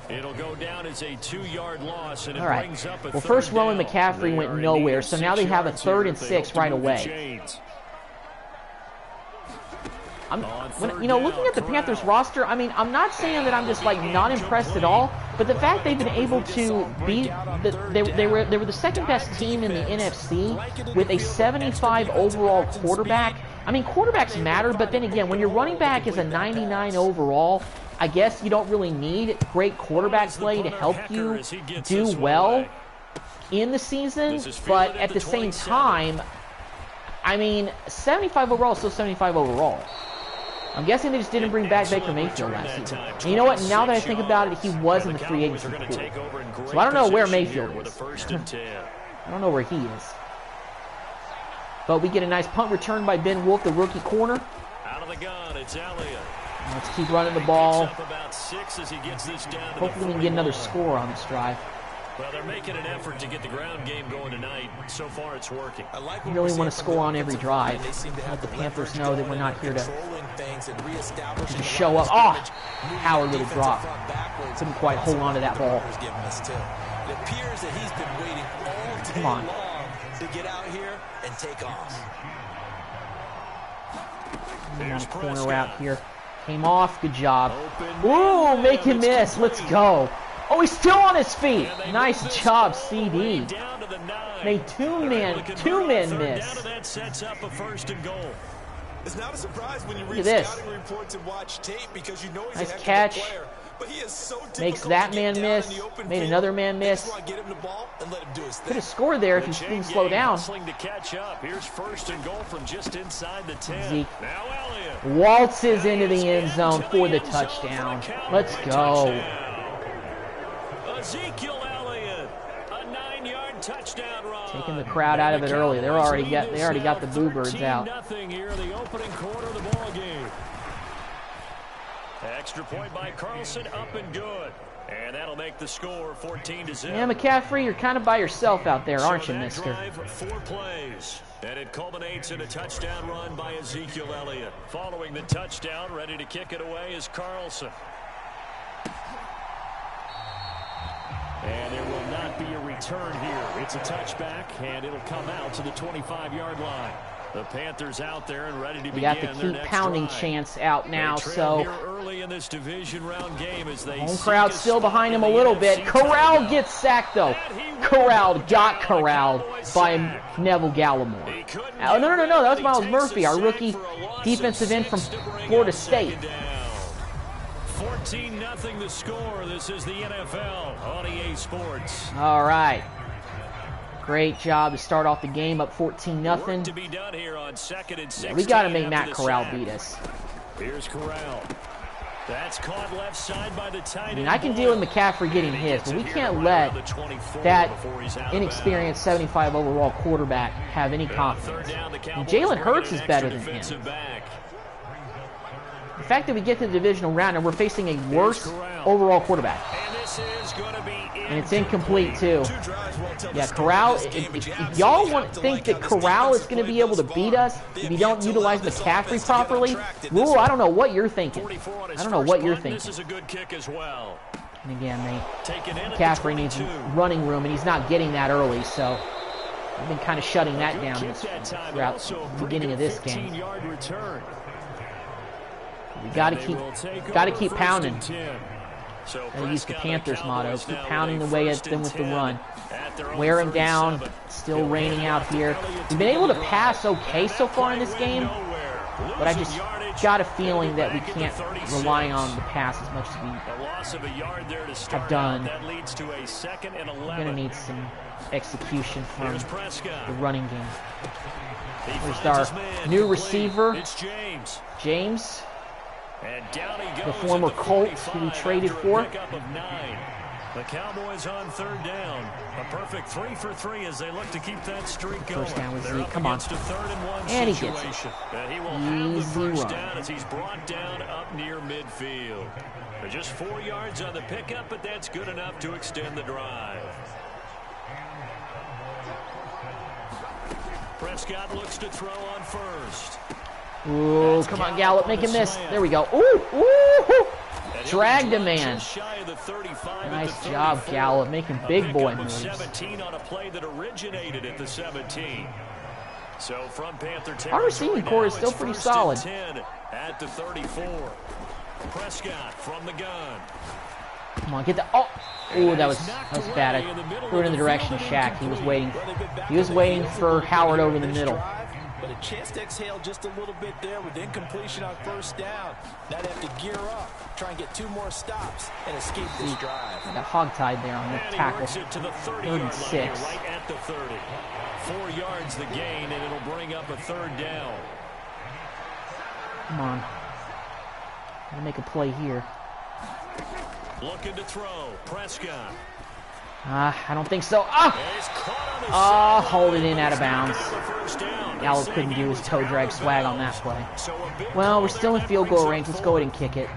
[SPEAKER 2] It'll go down as a 2-yard loss, and it
[SPEAKER 1] all right.
[SPEAKER 2] brings up a
[SPEAKER 1] well, first
[SPEAKER 2] third
[SPEAKER 1] Rowan
[SPEAKER 2] down.
[SPEAKER 1] McCaffrey went nowhere, so now they have a 3rd and 6 right away. Looking at the Panthers roster, I mean, I'm not saying that I'm just like not impressed at all, but the fact they've been able to beat they were the 2nd best team in the NFC with a 75 overall quarterback. I mean, quarterbacks matter, but then again, when your running back is a 99 overall, I guess you don't really need great quarterback play to help you do well in the season, but at the same time, I mean, 75 overall is still 75 overall. I'm guessing they just didn't bring back Baker Mayfield last season. And you know what? Now that I think about it, he was in the free agency pool. So I don't know where Mayfield is. I don't know where he is. But we get a nice punt return by Ben Wolf, the rookie corner.
[SPEAKER 2] Out of the gun, it's Elliott.
[SPEAKER 1] Let's keep running the ball. Hopefully we can get another score on this drive.
[SPEAKER 2] Well, they're making an effort to get the ground game going tonight. So far, it's working.
[SPEAKER 1] We really want to score on every drive. Let the Panthers know that we're not here to show up. Oh, Howard with a drop. Couldn't quite hold on to that ball.
[SPEAKER 3] It appears that he's been waiting all day long to get out here and take off.
[SPEAKER 1] On a corner route here. Came off. Good job. Ooh, make him miss. Let's go. Oh, he's still on his feet. Nice job, CD. Made two men miss.
[SPEAKER 3] It's not a surprise when you
[SPEAKER 1] Look
[SPEAKER 3] read
[SPEAKER 1] at this.
[SPEAKER 3] scouting reports and watch tape because you know he's
[SPEAKER 1] Nice
[SPEAKER 3] a heck
[SPEAKER 1] catch.
[SPEAKER 3] of a player. But he is so
[SPEAKER 1] makes that man miss, made another man miss. Could have scored there if he didn't slow down.
[SPEAKER 2] To catch up. Here's first and goal from just inside the 10.
[SPEAKER 1] Zeke
[SPEAKER 2] Now Elliott
[SPEAKER 1] waltzes into the end zone for the touchdown. Let's go.
[SPEAKER 2] Ezekiel Elliott, a 9-yard touchdown run.
[SPEAKER 1] Taking the crowd out of it early. They already got the Boo Birds out.
[SPEAKER 2] 14-0 here, the opening quarter of the ball game. Extra point by Carlson, up and good. And that'll make the score 14-0.
[SPEAKER 1] Yeah, McCaffrey, you're kind of by yourself out there, aren't you,
[SPEAKER 2] that
[SPEAKER 1] mister?
[SPEAKER 2] Drive, 4 plays. And it culminates in a touchdown run by Ezekiel Elliott. Following the touchdown, ready to kick it away is Carlson. And there will not be a return here. It's a touchback, and it'll come out to the 25-yard line. The Panthers out there and ready to begin.
[SPEAKER 1] We got the keep pounding chance out now, so
[SPEAKER 2] early in this division round game as they
[SPEAKER 1] home crowd still behind him a little bit. Corral gets sacked though. Corral got corralled by Neville Gallimore. Oh, no, that was Miles Murphy, our rookie defensive end from Florida State.
[SPEAKER 2] 14-0 the score. This is the NFL on EA Sports.
[SPEAKER 1] All right. Great job to start off the game up 14-0.
[SPEAKER 2] To be done here on 2nd and 16.
[SPEAKER 1] Yeah, we got to make Matt Corral beat us.
[SPEAKER 2] Here's Corral. That's caught left side by the tight end.
[SPEAKER 1] I mean, I can deal with McCaffrey getting hit, but we can't let that inexperienced 75 overall quarterback have any confidence. And Jalen Hurts is better than him. The fact that we get to the divisional round and we're facing a worse overall quarterback. And it's incomplete, too. Yeah, Corral, if y'all think that Corral is going to be able to beat us if you don't utilize McCaffrey properly, Rule, I don't know what you're thinking. I don't know what you're thinking.
[SPEAKER 2] This is a good kick as well.
[SPEAKER 1] And again, McCaffrey needs running room, and he's not getting that early, so I've been kind of shutting that down throughout the beginning of this game. We got to keep pounding. Gotta use the Panthers motto. Keep pounding away at them with the run. Wear them down. Still raining out here. We've been able to pass okay so far in this game, but I just got a feeling that we can't rely on the pass as much as we have done. We're going to need some execution from the running game. There's our new receiver, James. The former Colt who we traded for.
[SPEAKER 2] The Cowboys on 3rd down. A perfect 3 for 3 as they look to keep that streak going.
[SPEAKER 1] First down with Zeke. Come on. And he gets it.
[SPEAKER 2] And he will have the first down as he's brought down up near midfield. Just 4 yards on the pickup, but that's good enough to extend the drive. Prescott looks to throw on first.
[SPEAKER 1] Ooh, come on, Gallup, make him miss. There we go. Ooh. Dragged a man. Nice job, Gallup, making big boy moves.
[SPEAKER 2] 17 on a play that originated at the 17. So from Panther territory,
[SPEAKER 1] our receiving core is still pretty solid.
[SPEAKER 2] 10 at the 34. Prescott from the gun.
[SPEAKER 1] Come on, get that. Oh, that was bad. I threw it in the direction of Shaq. He was waiting for Howard over the middle.
[SPEAKER 3] But a chance to exhale just a little bit there with incompletion on first down. Now they have to gear up, try and get 2 more stops and escape this drive.
[SPEAKER 1] Got hogtied there on the tackle.
[SPEAKER 2] To the
[SPEAKER 1] 36.
[SPEAKER 2] Right at the 30. 4 yards the gain, and it'll bring up a 3rd down.
[SPEAKER 1] Come on. Gotta make a play here.
[SPEAKER 2] Looking to throw. Prescott.
[SPEAKER 1] I don't think so. Hold it in out of bounds. Gallup couldn't do his toe drag swag on that play. Well, we're still in field goal range. Let's go ahead and kick it.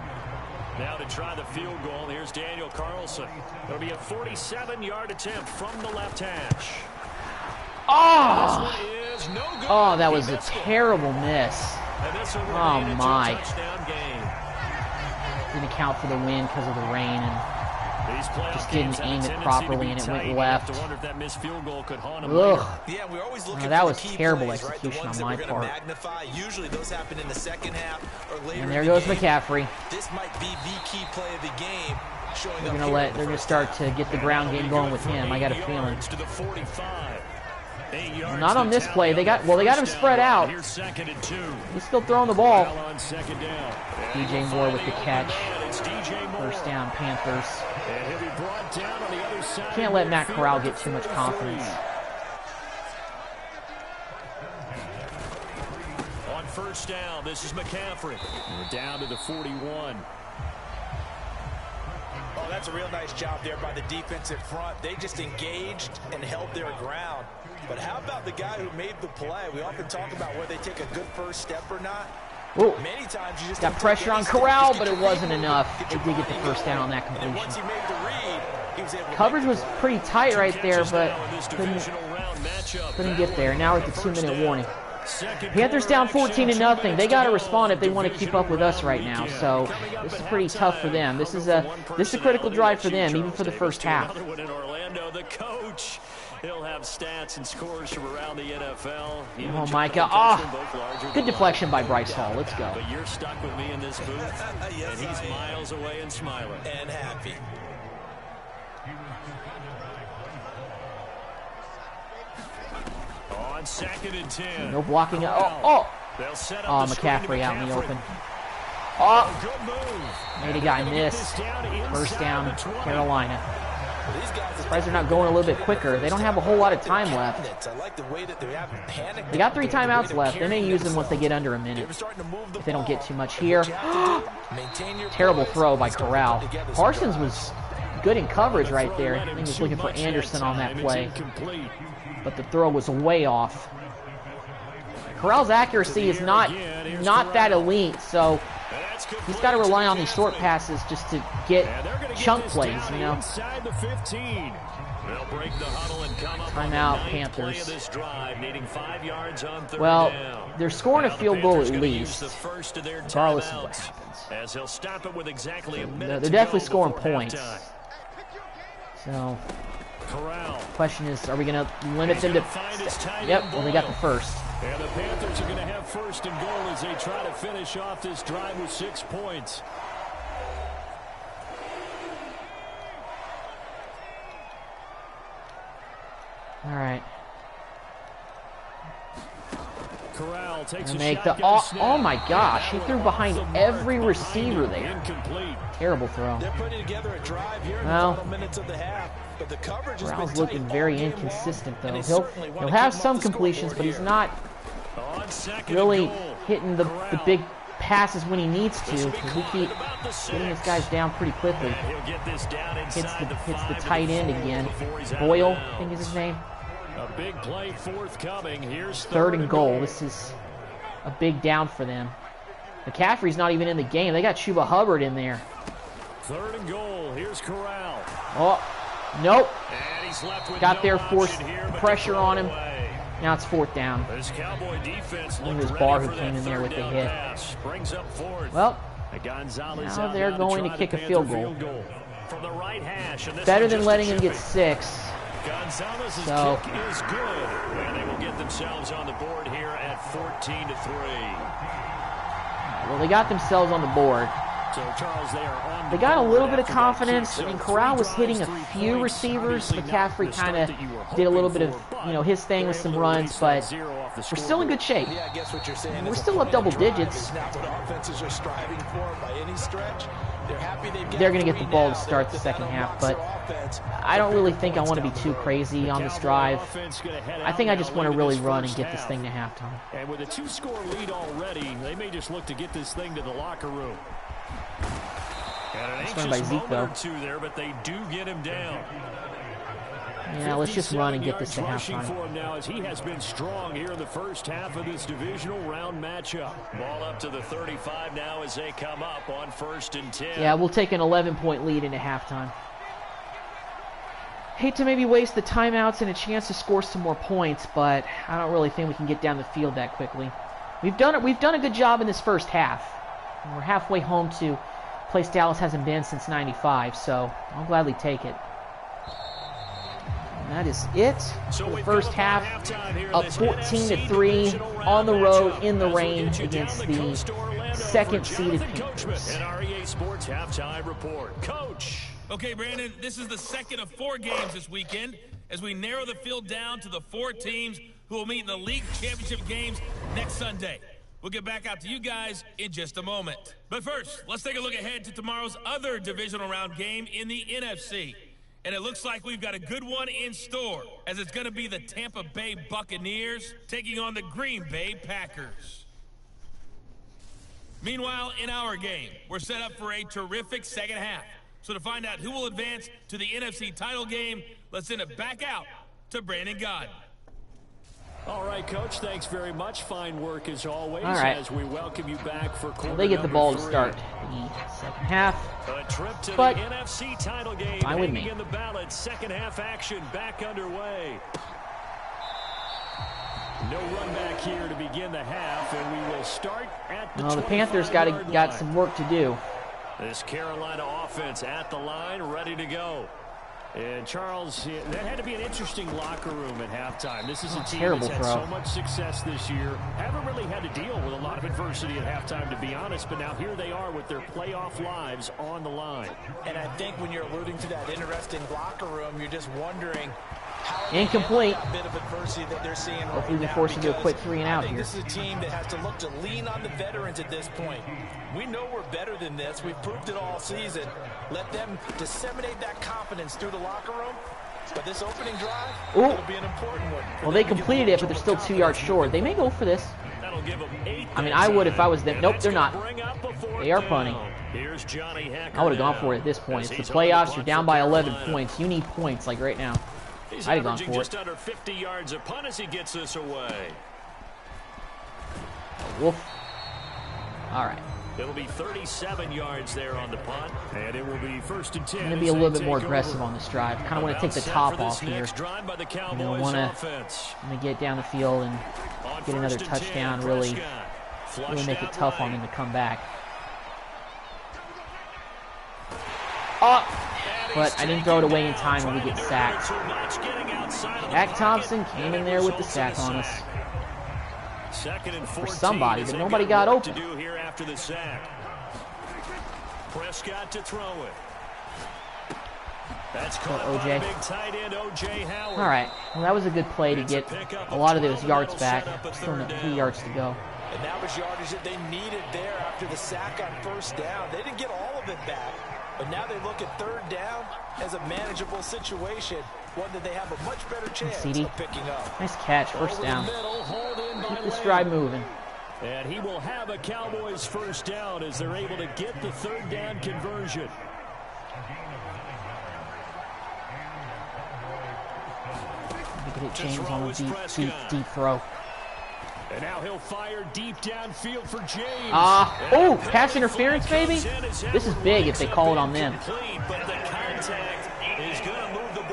[SPEAKER 2] Now to try the field goal, here's Daniel Carlson. It'll be a 47-yard attempt from the left hash.
[SPEAKER 1] Oh, that was a terrible miss. Oh, my. Didn't account for the wind because of the rain, and just didn't aim it properly, and it went left. Ugh. That was terrible execution on my part. And there goes McCaffrey. They're gonna start to get the ground game going with him. I got a feeling. Well, not on this play. They got him spread out. He's still throwing the ball. DJ Moore with the catch.
[SPEAKER 2] It's DJ Moore.
[SPEAKER 1] First down, Panthers.
[SPEAKER 2] And he'll be brought down on the other side.
[SPEAKER 1] Can't let Matt Corral get too much confidence.
[SPEAKER 2] On first down, this is McCaffrey. We're down to the 41.
[SPEAKER 3] Oh, that's a real nice job there by the defensive front. They just engaged and held their ground. But how about the guy who made the play? We often talk about whether they take a good first step or not.
[SPEAKER 1] Ooh.
[SPEAKER 3] Many times you just
[SPEAKER 1] Got pressure on Corral, but it wasn't enough. They did get the first down on that completion.
[SPEAKER 3] once he made the read, he was able to
[SPEAKER 1] Coverage was pretty tight right there, but couldn't get there. Now we're at the 2-minute warning. Panthers down 14-0. They got to respond if they want to keep up with us right now. So this is pretty tough for them. This is a critical drive for them, even for the first half.
[SPEAKER 2] The coach, he'll have stats and scores from around the NFL.
[SPEAKER 1] Oh my God! Good deflection by Bryce Hall. Let's go.
[SPEAKER 2] But you're stuck with me in this booth, and he's miles away and smiling
[SPEAKER 3] and happy.
[SPEAKER 2] On 2nd and 10.
[SPEAKER 1] No blocking. Oh, McCaffrey out in the open. Oh, made a guy miss. First down, Carolina. Surprised they're not going a little bit quicker. They don't have a whole lot of time left. They got 3 timeouts left. They may use them once they get under a minute, if they don't get too much here. Terrible throw by Corral. Parsons was good in coverage right there. I think he was looking for Anderson on that play, but the throw was way off. Corral's accuracy is not that elite, so he's got to rely on these short passes just to get chunk plays, you know. Timeout, Panthers. Well, they're scoring a field goal at least, regardless of what happens. They're definitely scoring points. So, question is, are we going to limit them to... Yep, well, they got the first.
[SPEAKER 2] And the Panthers are going to have first and goal as they try to finish off this drive with 6 points.
[SPEAKER 1] All right.
[SPEAKER 2] Corral takes
[SPEAKER 1] make the oh my gosh, he threw behind every receiver there.
[SPEAKER 2] Incomplete.
[SPEAKER 1] Terrible throw.
[SPEAKER 3] They're putting together a drive here in the final minutes of the half, but the coverage has
[SPEAKER 1] Corral's
[SPEAKER 3] been
[SPEAKER 1] looking very inconsistent though. He'll have some completions, but he's not really hitting the big passes when he needs to. We keep getting these guys down pretty quickly. Hits the tight end again. Boyle, I think is his name.
[SPEAKER 2] A big play forthcoming. Here's
[SPEAKER 1] 3rd and goal. This is a big down for them. McCaffrey's not even in the game. They got Chuba Hubbard in there.
[SPEAKER 2] 3rd and goal. Here's Corral.
[SPEAKER 1] Oh, nope.
[SPEAKER 2] And he's left with
[SPEAKER 1] got there, forced pressure on him. Now it's 4th down.
[SPEAKER 2] This Cowboy defense
[SPEAKER 1] it was Barr who came in there with the hit. Well, now they're going to kick a field goal.
[SPEAKER 2] From the right hash.
[SPEAKER 1] Better than letting him get 6.
[SPEAKER 2] Gonzalez's
[SPEAKER 1] So,
[SPEAKER 2] kick is good. And they will get themselves on the board here at 14-3.
[SPEAKER 1] Well, they got themselves on the board.
[SPEAKER 2] So, Charles, they got
[SPEAKER 1] a little bit of confidence. I mean, Corral was hitting a few receivers. McCaffrey kind of did a little bit of, his thing with some runs, but we're still in good shape.
[SPEAKER 3] Yeah, I guess what you're saying
[SPEAKER 1] we're still up double digits.
[SPEAKER 3] Not what offenses are striving for by any stretch.
[SPEAKER 1] They're going to get the ball to start the second half, but I don't really think I want to be too crazy on this drive. I think I just want to really run and get this thing to halftime.
[SPEAKER 2] And with a 2-score lead already, they may just look to get this thing to the locker room. And an anxious moment or two there, but they do get him down.
[SPEAKER 1] Yeah, let's just run and get this to halftime.
[SPEAKER 2] For him now as he has been strong here in the first half of this divisional round matchup. Ball up to the 35 now as they come up on 1st and 10.
[SPEAKER 1] Yeah, we'll take an 11-point lead into halftime. Hate to maybe waste the timeouts and a chance to score some more points, but I don't really think we can get down the field that quickly. We've done a good job in this first half. And we're halfway home to a place Dallas hasn't been since '95, so I'll gladly take it. And that is it for the first half. Up 14-3 on the road in the rain against the second-seeded Panthers.
[SPEAKER 2] NREA Sports halftime report. Coach.
[SPEAKER 4] Okay, Brandon, this is the second of 4 games this weekend as we narrow the field down to the 4 teams who will meet in the league championship games next Sunday. We'll get back out to you guys in just a moment. But first, let's take a look ahead to tomorrow's other divisional round game in the NFC. And it looks like we've got a good one in store, as it's going to be the Tampa Bay Buccaneers taking on the Green Bay Packers. Meanwhile, in our game, we're set up for a terrific second half. So to find out who will advance to the NFC title game, let's send it back out to Brandon Godden.
[SPEAKER 2] All right, Coach, thanks very much. Fine work as always.
[SPEAKER 1] All right.
[SPEAKER 2] As we welcome you back for quarter
[SPEAKER 1] They get the ball to
[SPEAKER 2] 3.
[SPEAKER 1] start the second half.
[SPEAKER 2] A trip to
[SPEAKER 1] But
[SPEAKER 2] the NFC title game.
[SPEAKER 1] fine with me.
[SPEAKER 2] Hanging in the ballot. Second half action back underway. No run back here to begin the half, and we will start at the
[SPEAKER 1] The Panthers got some work to do.
[SPEAKER 2] This Carolina offense at the line, ready to go. And Charles, that had to be an interesting locker room at halftime. This is a team that's had so much success this year. Haven't really had to deal with a lot of adversity at halftime, to be honest, but now here they are with their playoff lives on the line.
[SPEAKER 3] And I think when you're alluding to that interesting locker room, you're just wondering how
[SPEAKER 1] Incomplete.
[SPEAKER 3] that bit of adversity that they're seeing
[SPEAKER 1] Hopefully
[SPEAKER 3] right
[SPEAKER 1] we
[SPEAKER 3] now,
[SPEAKER 1] force them to a
[SPEAKER 3] because
[SPEAKER 1] quick 3 and out
[SPEAKER 3] I think
[SPEAKER 1] here.
[SPEAKER 3] this is a team that has to look to lean on the veterans at this point. We know we're better than this. We've proved it all season. Let them disseminate that confidence through the locker room. But this opening drive will be an important one.
[SPEAKER 1] Well, they completed it, but they're still 2 yards short. They may go for this.
[SPEAKER 2] That'll give them 8.
[SPEAKER 1] I mean, I would if I was them. Nope, they're not. They are punting.
[SPEAKER 2] Here's Johnny Hacker.
[SPEAKER 1] I would have gone for it at this point. It's the playoffs. You're down by 11 points. You need points, like right now.
[SPEAKER 2] He's
[SPEAKER 1] I'd have gone
[SPEAKER 2] averaging
[SPEAKER 1] for
[SPEAKER 2] just
[SPEAKER 1] it.
[SPEAKER 2] under 50 yards a punt as he gets this away.
[SPEAKER 1] Wolf. All right.
[SPEAKER 2] It'll be 37 yards there on the punt, and it will be 1st and 10.
[SPEAKER 1] I'm going to be a little bit more aggressive on this drive. Kind of want to take the top off here. I want to get down the field and get another touchdown, really make it tough on them to come back. But I didn't throw it away in time and we get sacked. Jack Thompson came in there with the sack on us. For somebody, but nobody got open.
[SPEAKER 2] To do here after the sack. Prescott to throw it. That's caught by big tight end O.J. Howard.
[SPEAKER 1] All right, well that was a good play to get a lot of those yards back. Still 3 yards to go.
[SPEAKER 3] And that was yardage that they needed there after the sack on 1st down. They didn't get all of it back, but now they look at 3rd down as a manageable situation, one that they have a much better chance of picking up.
[SPEAKER 1] Nice catch, 1st down. Keep this drive moving.
[SPEAKER 2] And he will have a Cowboys 1st down as they're able to get the 3rd down conversion.
[SPEAKER 1] Get James on the deep throw.
[SPEAKER 2] And now he'll fire deep downfield for James.
[SPEAKER 1] Pass interference, maybe? This is big if they call it on them.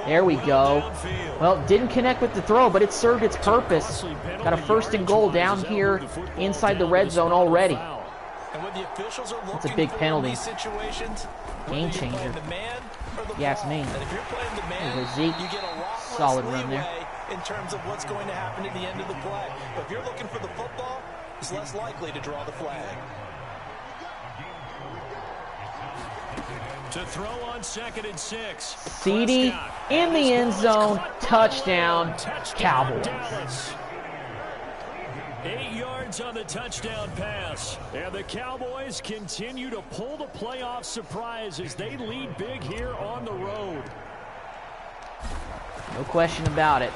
[SPEAKER 1] There we go. Well, didn't connect with the throw, but it served its purpose. Got a 1st and goal down here inside the red zone already. That's a big penalty. Game changer. If you ask me. There's Zeke. Solid run there.
[SPEAKER 3] In terms of what's going to happen at the end of the play. But if you're looking for the football, it's less likely to draw the flag.
[SPEAKER 2] To throw on 2nd and 6.
[SPEAKER 1] CD in the end zone. Touchdown, Cowboys.
[SPEAKER 2] 8 yards on the touchdown pass. And the Cowboys continue to pull the playoff surprise as they lead big here on the road.
[SPEAKER 1] No question about it.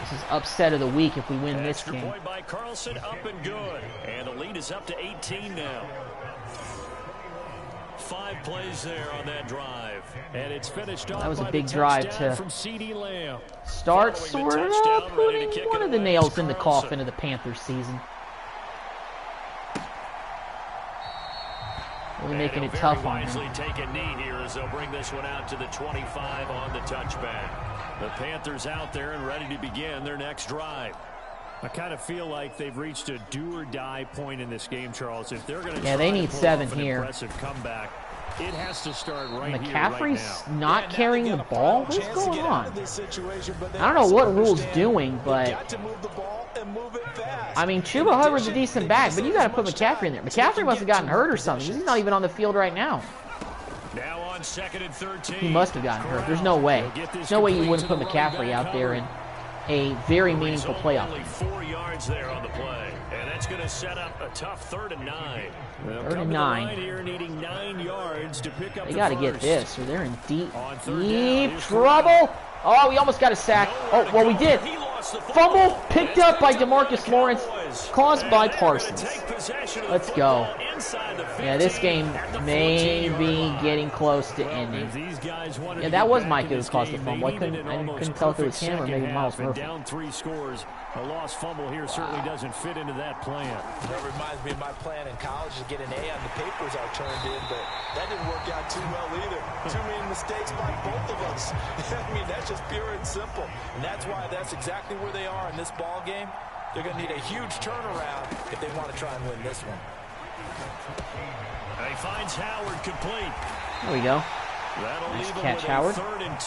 [SPEAKER 1] This is upset of the week if we win this game.
[SPEAKER 2] Point by Carlson, up and good. And the lead is up to 18 now. 5 plays there on that drive. And it's finished off.
[SPEAKER 1] That was a big drive to
[SPEAKER 2] from CD Lamb.
[SPEAKER 1] Start sort of putting one of the nails in the coffin of the Panthers season. Really making it tough on them.
[SPEAKER 2] Take a knee here as they'll bring this one out to the 25 on the touchback. The Panthers out there and ready to begin their next drive. I kind of feel like they've reached a do-or-die point in this game, Charles. If they're going to
[SPEAKER 1] they need 7 here.
[SPEAKER 2] Impressive comeback, it has to start right
[SPEAKER 1] McCaffrey's
[SPEAKER 2] here, right
[SPEAKER 1] not carrying the ball? What's going on? I don't know what Rule's doing, but I mean, Chuba Hubbard's a decent back, but you got to put McCaffrey in there. McCaffrey must have gotten hurt or something. He's not even on the field right now.
[SPEAKER 2] Now on 2nd and 13.
[SPEAKER 1] He must have gotten hurt. There's no way. There's no way you wouldn't put McCaffrey out there and a very meaningful playoff.
[SPEAKER 2] Only 4 yards there on the play, and that's going to set up a tough 3rd and 9.
[SPEAKER 1] Third and 9.
[SPEAKER 2] Here needing 9 yards to pick up
[SPEAKER 1] They got to get this, or they're in deep
[SPEAKER 2] trouble.
[SPEAKER 1] Oh, we almost got a sack. Oh, well, we did. Fumble picked up by DeMarcus Lawrence, caused by Parsons. Let's go. Yeah, this game may be getting close to ending. Yeah, that was Micah who caused the fumble. I couldn't tell if it was him or maybe Miles Murphy.
[SPEAKER 2] Down 3 scores. A lost fumble here certainly doesn't fit into that plan.
[SPEAKER 3] That reminds me of my plan in college to get an A on the papers I turned in, but that didn't work out too well either. Too many mistakes by both of us. I mean, that's just pure and simple. And that's why that's exactly where they are in this ball game. They're going to need a huge turnaround if they want to try and win this one.
[SPEAKER 2] And he finds Howard complete.
[SPEAKER 1] There we go.
[SPEAKER 2] Nice
[SPEAKER 1] catch, Howard.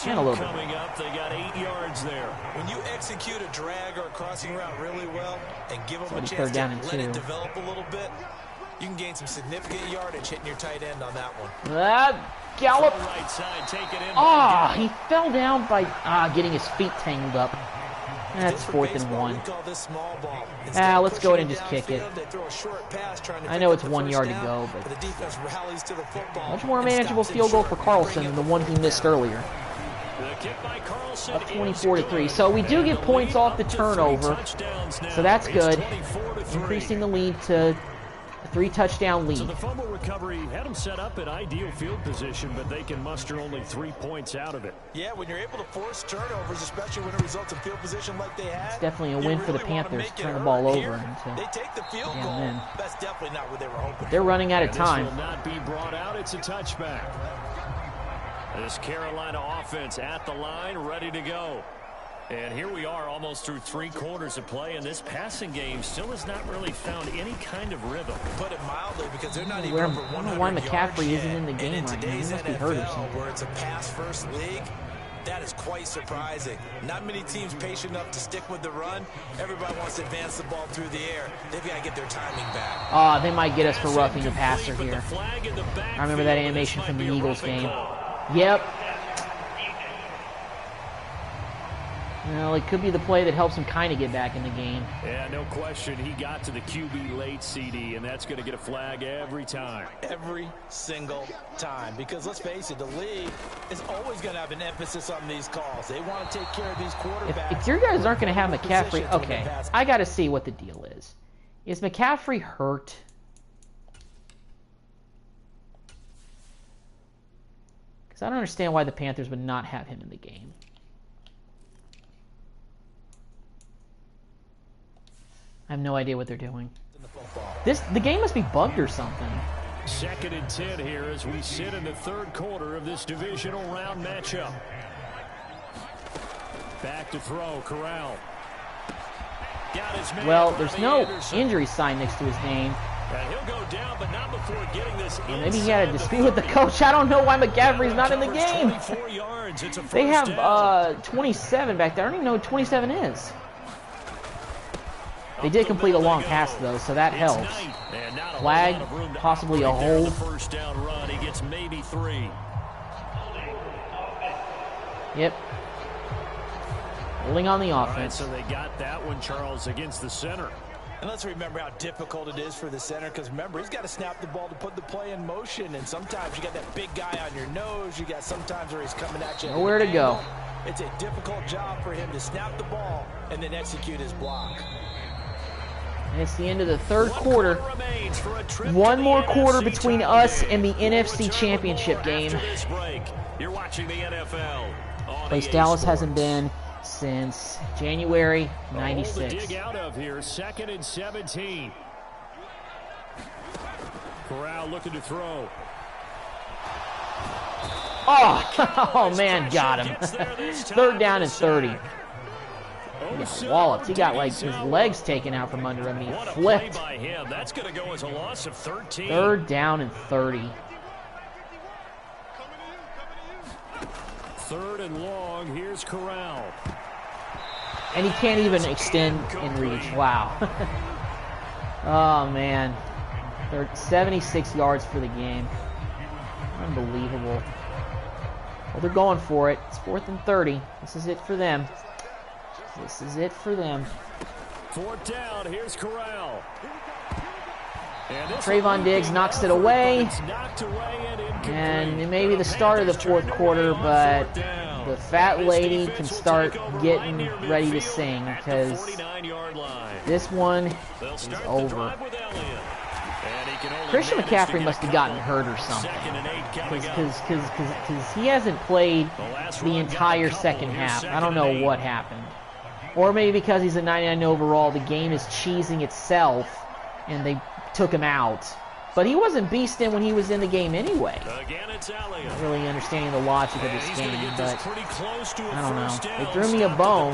[SPEAKER 1] And a little bit.
[SPEAKER 2] Coming up, they got 8 yards there.
[SPEAKER 3] When you execute a drag or a crossing route really well and give them a chance
[SPEAKER 1] third down
[SPEAKER 3] to
[SPEAKER 1] and
[SPEAKER 3] let
[SPEAKER 1] 2.
[SPEAKER 3] it develop a little bit, you can gain some significant yardage hitting your tight end on that one.
[SPEAKER 1] Gallop.
[SPEAKER 2] Right side, take it in.
[SPEAKER 1] Ah, he fell down by getting his feet tangled up. That's 4th and 1. Let's go ahead and just kick it. I know it's 1 yard to go, but much more manageable field goal for Carlson than the one he missed earlier. Up 24-3. So we do get points off the turnover, so that's good. Increasing the lead to a 3-touchdown lead.
[SPEAKER 2] So the fumble recovery had them set up in ideal field position, but they can muster only 3 points out of it.
[SPEAKER 3] Yeah, when you're able to force turnovers, especially when it results in field position like they had,
[SPEAKER 1] it's definitely a win for the Panthers to turn the ball over.
[SPEAKER 3] They take the field goal. That's definitely not what they were hoping.
[SPEAKER 1] They're running out of time.
[SPEAKER 2] This will not be brought out. It's a touchback. This Carolina offense at the line, ready to go. And here we are almost through 3 quarters of play, and this passing game still has not really found any kind of rhythm.
[SPEAKER 3] Put it mildly, because they're not even
[SPEAKER 1] I
[SPEAKER 3] over 100
[SPEAKER 1] don't know why McCaffrey
[SPEAKER 3] yards
[SPEAKER 1] isn't in the
[SPEAKER 3] yet.
[SPEAKER 1] game right now. He must be hurt or something.
[SPEAKER 3] Where it's a pass-first league, that is quite surprising. Not many teams patient enough to stick with the run. Everybody wants to advance the ball through the air. They've got to get their timing back.
[SPEAKER 1] They might get us for roughing the passer here. I remember that animation from the Eagles game. Yep. Well, it could be the play that helps him kind of get back in the game.
[SPEAKER 2] Yeah, no question. He got to the QB late, CD, and that's going to get a flag every time.
[SPEAKER 3] Every single time. Because let's face it, the league is always going to have an emphasis on these calls. They want to take care of these quarterbacks.
[SPEAKER 1] If your guys aren't going to have McCaffrey, okay, I got to see what the deal is. Is McCaffrey hurt? Because I don't understand why the Panthers would not have him in the game. I have no idea what they're doing. The game must be bugged or something.
[SPEAKER 2] 2nd and 10 here as we sit in the 3rd quarter of this divisional round matchup. Back to throw, Corral.
[SPEAKER 1] Well, there's no injury sign next to his name.
[SPEAKER 2] And he'll go down, but not before getting this.
[SPEAKER 1] Maybe he had a dispute with the coach. I don't know why McCaffrey's not in the game. They have 27 back there. I don't even know what 27 is. They did complete a long pass, though, so that helps. Flag, possibly a hold.
[SPEAKER 2] First down run, he gets maybe 3.
[SPEAKER 1] Yep. Holding on the offense.
[SPEAKER 2] Right, so they got that one, Charles, against the center.
[SPEAKER 3] And let's remember how difficult it is for the center, because remember, he's got to snap the ball to put the play in motion, and sometimes you got that big guy on your nose. You got sometimes where he's coming at you.
[SPEAKER 1] Nowhere to go.
[SPEAKER 3] It's a difficult job for him to snap the ball and then execute his block.
[SPEAKER 1] And it's the end of the 3rd quarter. One more quarter between us and the NFC Championship game.
[SPEAKER 2] You're watching the NFL.
[SPEAKER 1] Place Dallas hasn't been since January '96.
[SPEAKER 2] Dig out of here, 2nd and 17. Corral looking to throw.
[SPEAKER 1] Oh man, got him. 3rd down and 30. He got walloped. He got like his legs taken out from under him, and he flipped.
[SPEAKER 2] That's going to go as a loss of 13.
[SPEAKER 1] 3rd down and 30.
[SPEAKER 2] 3rd and long. Here's Corral.
[SPEAKER 1] And he can't even extend and reach. Wow. Oh man. 76 yards for the game. Unbelievable. Well, they're going for it. It's 4th and 30. This is it for them. This is it for them.
[SPEAKER 2] 4th down. Here's Corral.
[SPEAKER 1] Trayvon Diggs knocks it away. And it may be the start of the 4th quarter, but the fat lady can start getting ready to sing because this one is over. Christian McCaffrey must have gotten hurt or something because he hasn't played the entire second half. I don't know what happened. Or maybe because he's a 99 overall, the game is cheesing itself and they took him out. But he wasn't beasting when he was in the game anyway. Not really understanding the logic of this game, but I don't know. They threw me a bone.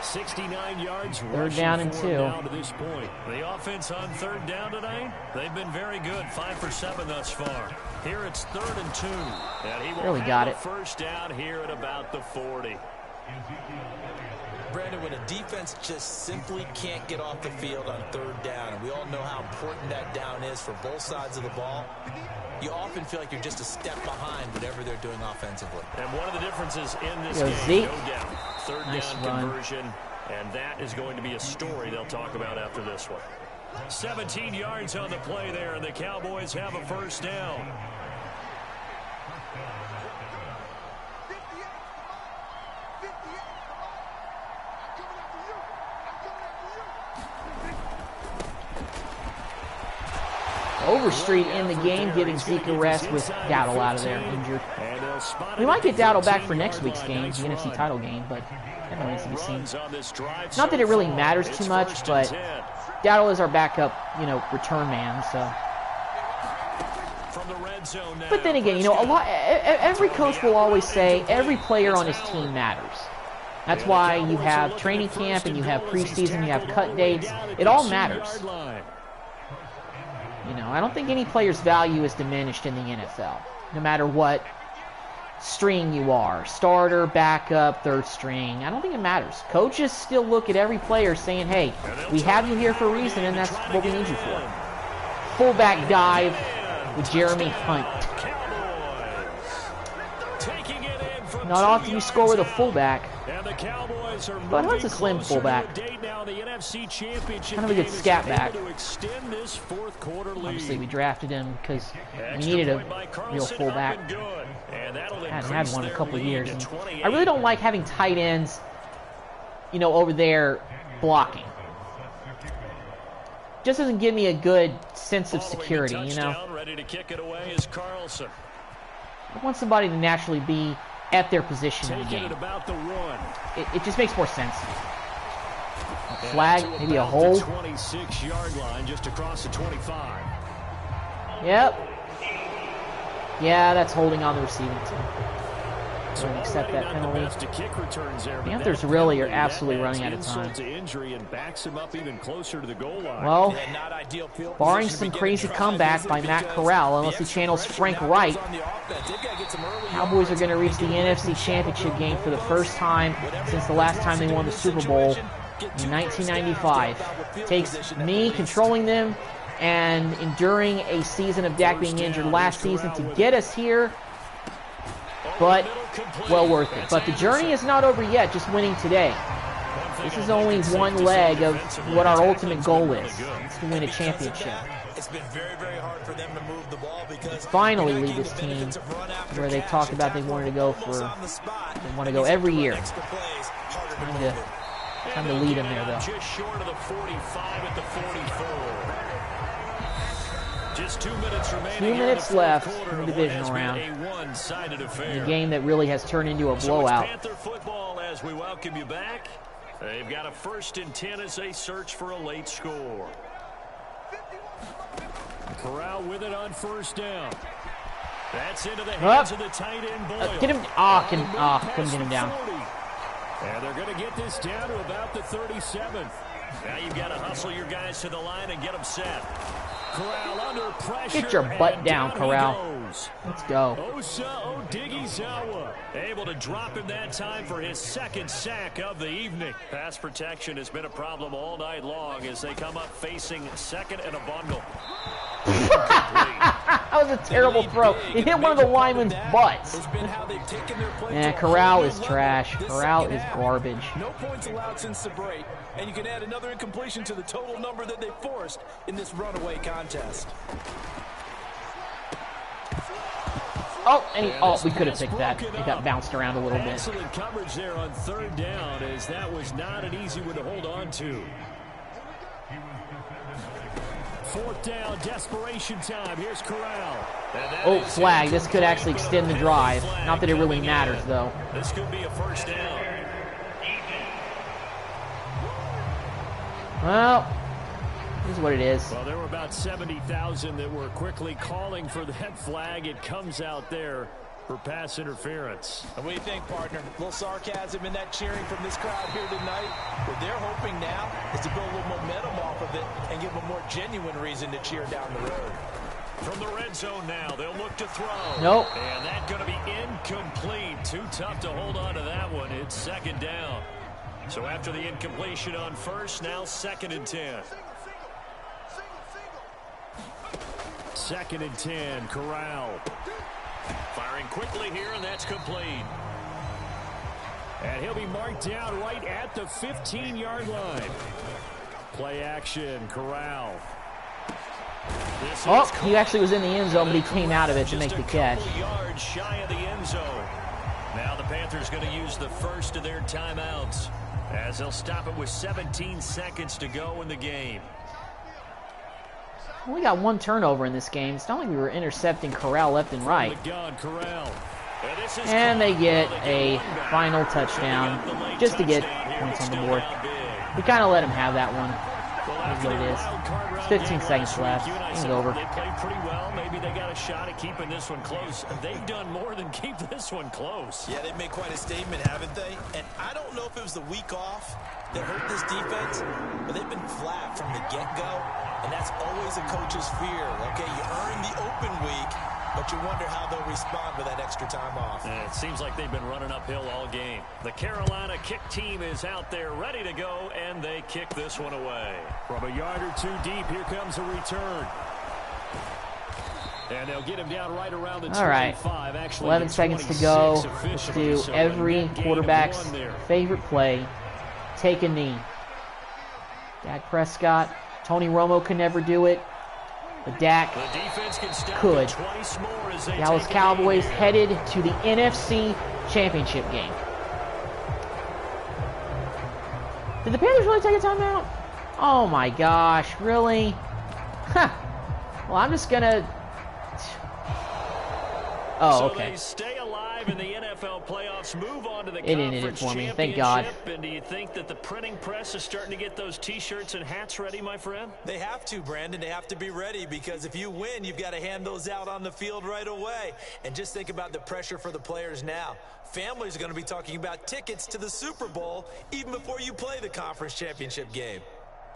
[SPEAKER 2] 69 yards.
[SPEAKER 1] 3rd down and 2.
[SPEAKER 2] Down to this point. The offense on 3rd down tonight, they've been very good. 5 for 7 thus far. Here it's 3rd and 2. And he will
[SPEAKER 1] really got it.
[SPEAKER 2] 1st down here at about the 40.
[SPEAKER 3] Brandon, when a defense just simply can't get off the field on 3rd down, and we all know how important that down is for both sides of the ball, you often feel like you're just a step behind whatever they're doing offensively.
[SPEAKER 2] And one of the differences in this
[SPEAKER 1] game,
[SPEAKER 2] no doubt, 3rd down conversion, and that is going to be a story they'll talk about after this one. 17 yards on the play there, and the Cowboys have a 1st down.
[SPEAKER 1] Overstreet in the game, giving Zeke a rest with Dowdle out of there, injured. We might get Dowdle back for next week's game, the NFC title game, but that remains to be seen. Not that it really matters too much, but Dowdle is our backup, return man, so. But then again, every coach will always say every player on his team matters. That's why you have training camp and you have preseason, you have cut dates. It all matters. I don't think any player's value is diminished in the NFL, no matter what string you are. Starter, backup, 3rd string. I don't think it matters. Coaches still look at every player saying, hey, we have you here for a reason, and that's what we need you for. Fullback dive with Jeremy Hunt. Not often you score with a fullback, but Hunt's a slim fullback. Kind of a good scat back. Obviously, we drafted him because we needed a real fullback. Hadn't had one in a couple of years. And I really don't like having tight ends, over there blocking. Just doesn't give me a good sense of security,
[SPEAKER 2] Ready to kick it away is Carlson.
[SPEAKER 1] I want somebody to naturally be at their position in the game. It just makes more sense. A flag, maybe a hold.
[SPEAKER 2] 26-yard line just across the 25.
[SPEAKER 1] Yep. Yeah, that's holding on the receiving team. So accept that penalty. Panthers really are absolutely running out of time. Well, barring some crazy comeback by Matt Corral, unless he channels Frank Wright, Cowboys are going to reach the NFC Championship game for the first time since the last time they won the Super Bowl in 1995. Takes me controlling them and enduring a season of Dak being injured last season to get us here, but well worth it. But the journey is not over yet, just winning today. This is only one leg of what our ultimate goal is. It's to win a championship.
[SPEAKER 3] It's been very, very hard for them to move the ball because
[SPEAKER 1] finally lead this team where they talked about they wanted to go every year. Time to lead them there, though.
[SPEAKER 2] Just short of the 45 at the 44. Just 2 minutes remaining.
[SPEAKER 1] 2 minutes left in the divisional round. A game that really has turned into a blowout.
[SPEAKER 2] Panther football as we welcome you back. They've got a 1st and 10 as they search for a late score. Corral with it on 1st down. That's into the hands of the tight end Boyle.
[SPEAKER 1] Get him. Couldn't get him down.
[SPEAKER 2] And they're going to get this down to about the 37th. Now you've got to hustle your guys to the line and get them set. Corral under pressure.
[SPEAKER 1] Get your butt down, Corral. Let's go.
[SPEAKER 2] Osa Odighizuwa able to drop him that time for his 2nd sack of the evening. Pass protection has been a problem all night long as they come up facing 2nd and a bundle.
[SPEAKER 1] That was a terrible throw. It hit one of the linemen's butts. And Corral is trash. Corral is garbage.
[SPEAKER 3] No points allowed since the break, and you can add another incompletion to the total number that they forced in this runaway contest.
[SPEAKER 1] Oh, and we could have picked that. It got bounced around a little bit.
[SPEAKER 2] Excellent coverage there on third down, as that was not an easy one to hold on to. Fourth down, desperation time. Here's Corral.
[SPEAKER 1] Oh, flag. This could actually extend the drive. Not that it really matters, though.
[SPEAKER 2] This could be a first down.
[SPEAKER 1] Well, this is what it is.
[SPEAKER 2] Well, there were about 70,000 that were quickly calling for that flag. It comes out there for pass interference.
[SPEAKER 3] And what do you think, partner? A little sarcasm in that cheering from this crowd here tonight. What they're hoping now is to build a little momentum off of it and give them a more genuine reason to cheer down the road.
[SPEAKER 2] From the red zone now, they'll look to throw.
[SPEAKER 1] Nope.
[SPEAKER 2] And that's going to be incomplete. Too tough to hold on to that one. It's second down. So after the incompletion on first, now 2nd and 10. 2nd and 10, Corral. Firing quickly here, and that's complete. And he'll be marked down right at the 15-yard line. Play action, Corral.
[SPEAKER 1] Oh, he actually was in the end zone, but he came out of it to make the catch.
[SPEAKER 2] Just a couple yards shy of the end zone. Now the Panthers going to use the first of their timeouts, as they'll stop it with 17 seconds to go in the game.
[SPEAKER 1] We got one turnover in this game. It's not like we were intercepting Corral left and right. And they get a final touchdown just to get points on the board. We kind of let him have that one. That's what it is. It's 15 seconds left. It's over.
[SPEAKER 2] They played pretty well. Maybe they got a shot at keeping this one close. They've done more than keep this one close.
[SPEAKER 3] Yeah, they've made quite a statement, haven't they? And I don't know if it was the week off that hurt this defense, but they've been flat from the get-go, and that's always a coach's fear. Okay, you earn the open week, but you wonder how they'll respond with that extra time off.
[SPEAKER 2] And it seems like they've been running uphill all game. The Carolina kick team is out there ready to go, and they kick this one away. From a yard or two deep, here comes a return. And they'll get him down right around the 25.
[SPEAKER 1] All right, actually 11 seconds to go. Let's do every quarterback's favorite play. Take a knee. Dak Prescott. Tony Romo could never do it, but Dak could. Dallas Cowboys headed to the NFC Championship game. Did the Panthers really take a timeout? Oh my gosh, really? Huh. Well, I'm just gonna... Oh, okay.
[SPEAKER 2] So they stay alive in the NFL playoffs, move on to the
[SPEAKER 1] it ended it for me, thank God.
[SPEAKER 2] And do you think that the printing press is starting to get those T-shirts and hats ready, my friend?
[SPEAKER 3] They have to, Brandon. They have to be ready, because if you win, you've got to hand those out on the field right away. And just think about the pressure for the players now. Families are going to be talking about tickets to the Super Bowl even before you play the conference championship game.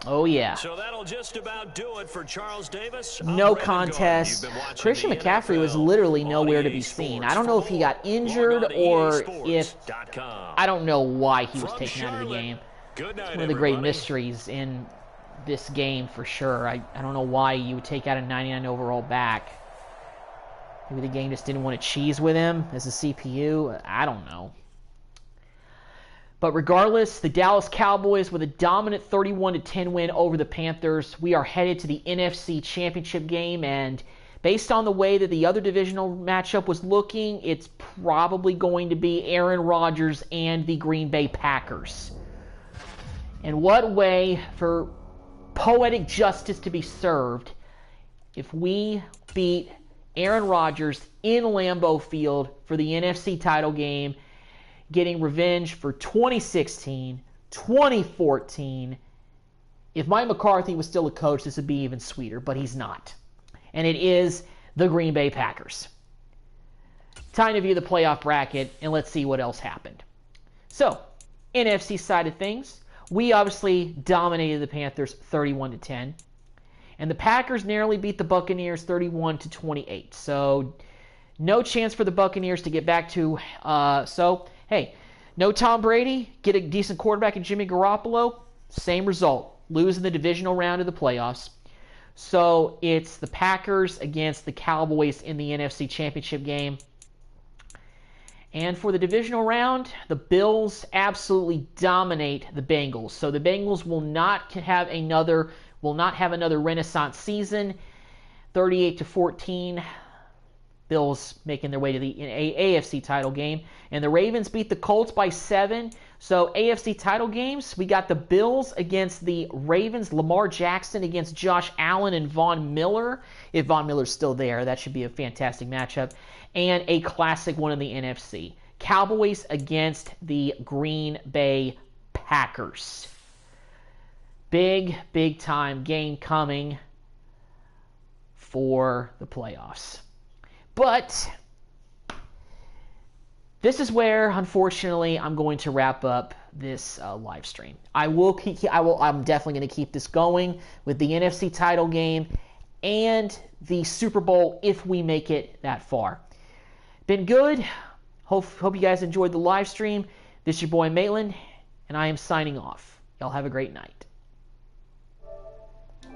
[SPEAKER 1] Oh, yeah.
[SPEAKER 2] So that'll just about do it for Charles Davis.
[SPEAKER 1] No contest. Christian McCaffrey was literally nowhere to be seen. I don't know if he got injured or if... I don't know why he was taken out of the game. It's one of the great mysteries in this game for sure. I don't know why you would take out a 99 overall back. Maybe the game just didn't want to cheese with him as a CPU. I don't know. But regardless, the Dallas Cowboys with a dominant 31-10 win over the Panthers. We are headed to the NFC Championship game, and based on the way that the other divisional matchup was looking, it's probably going to be Aaron Rodgers and the Green Bay Packers. And what way for poetic justice to be served if we beat Aaron Rodgers in Lambeau Field for the NFC title game, getting revenge for 2016, 2014. If Mike McCarthy was still a coach, this would be even sweeter, but he's not. And it is the Green Bay Packers. Time to view the playoff bracket, and let's see what else happened. So, NFC side of things, we obviously dominated the Panthers 31-10. And the Packers narrowly beat the Buccaneers 31-28. So, no chance for the Buccaneers to get back to... Hey, no Tom Brady, get a decent quarterback in Jimmy Garoppolo, same result. Lose in the divisional round of the playoffs. So it's the Packers against the Cowboys in the NFC Championship game. And for the divisional round, the Bills absolutely dominate the Bengals. So the Bengals will not have another renaissance season. 38-14. Bills making their way to the AFC title game. And the Ravens beat the Colts by 7. So AFC title games, we got the Bills against the Ravens, Lamar Jackson against Josh Allen and Von Miller. If Von Miller's still there, that should be a fantastic matchup. And a classic one in the NFC. Cowboys against the Green Bay Packers. Big time game coming for the playoffs. But this is where, unfortunately, I'm going to wrap up this live stream. I'm definitely going to keep this going with the NFC title game and the Super Bowl if we make it that far. Been good. Hope you guys enjoyed the live stream. This is your boy Maitland, and I am signing off. Y'all have a great night.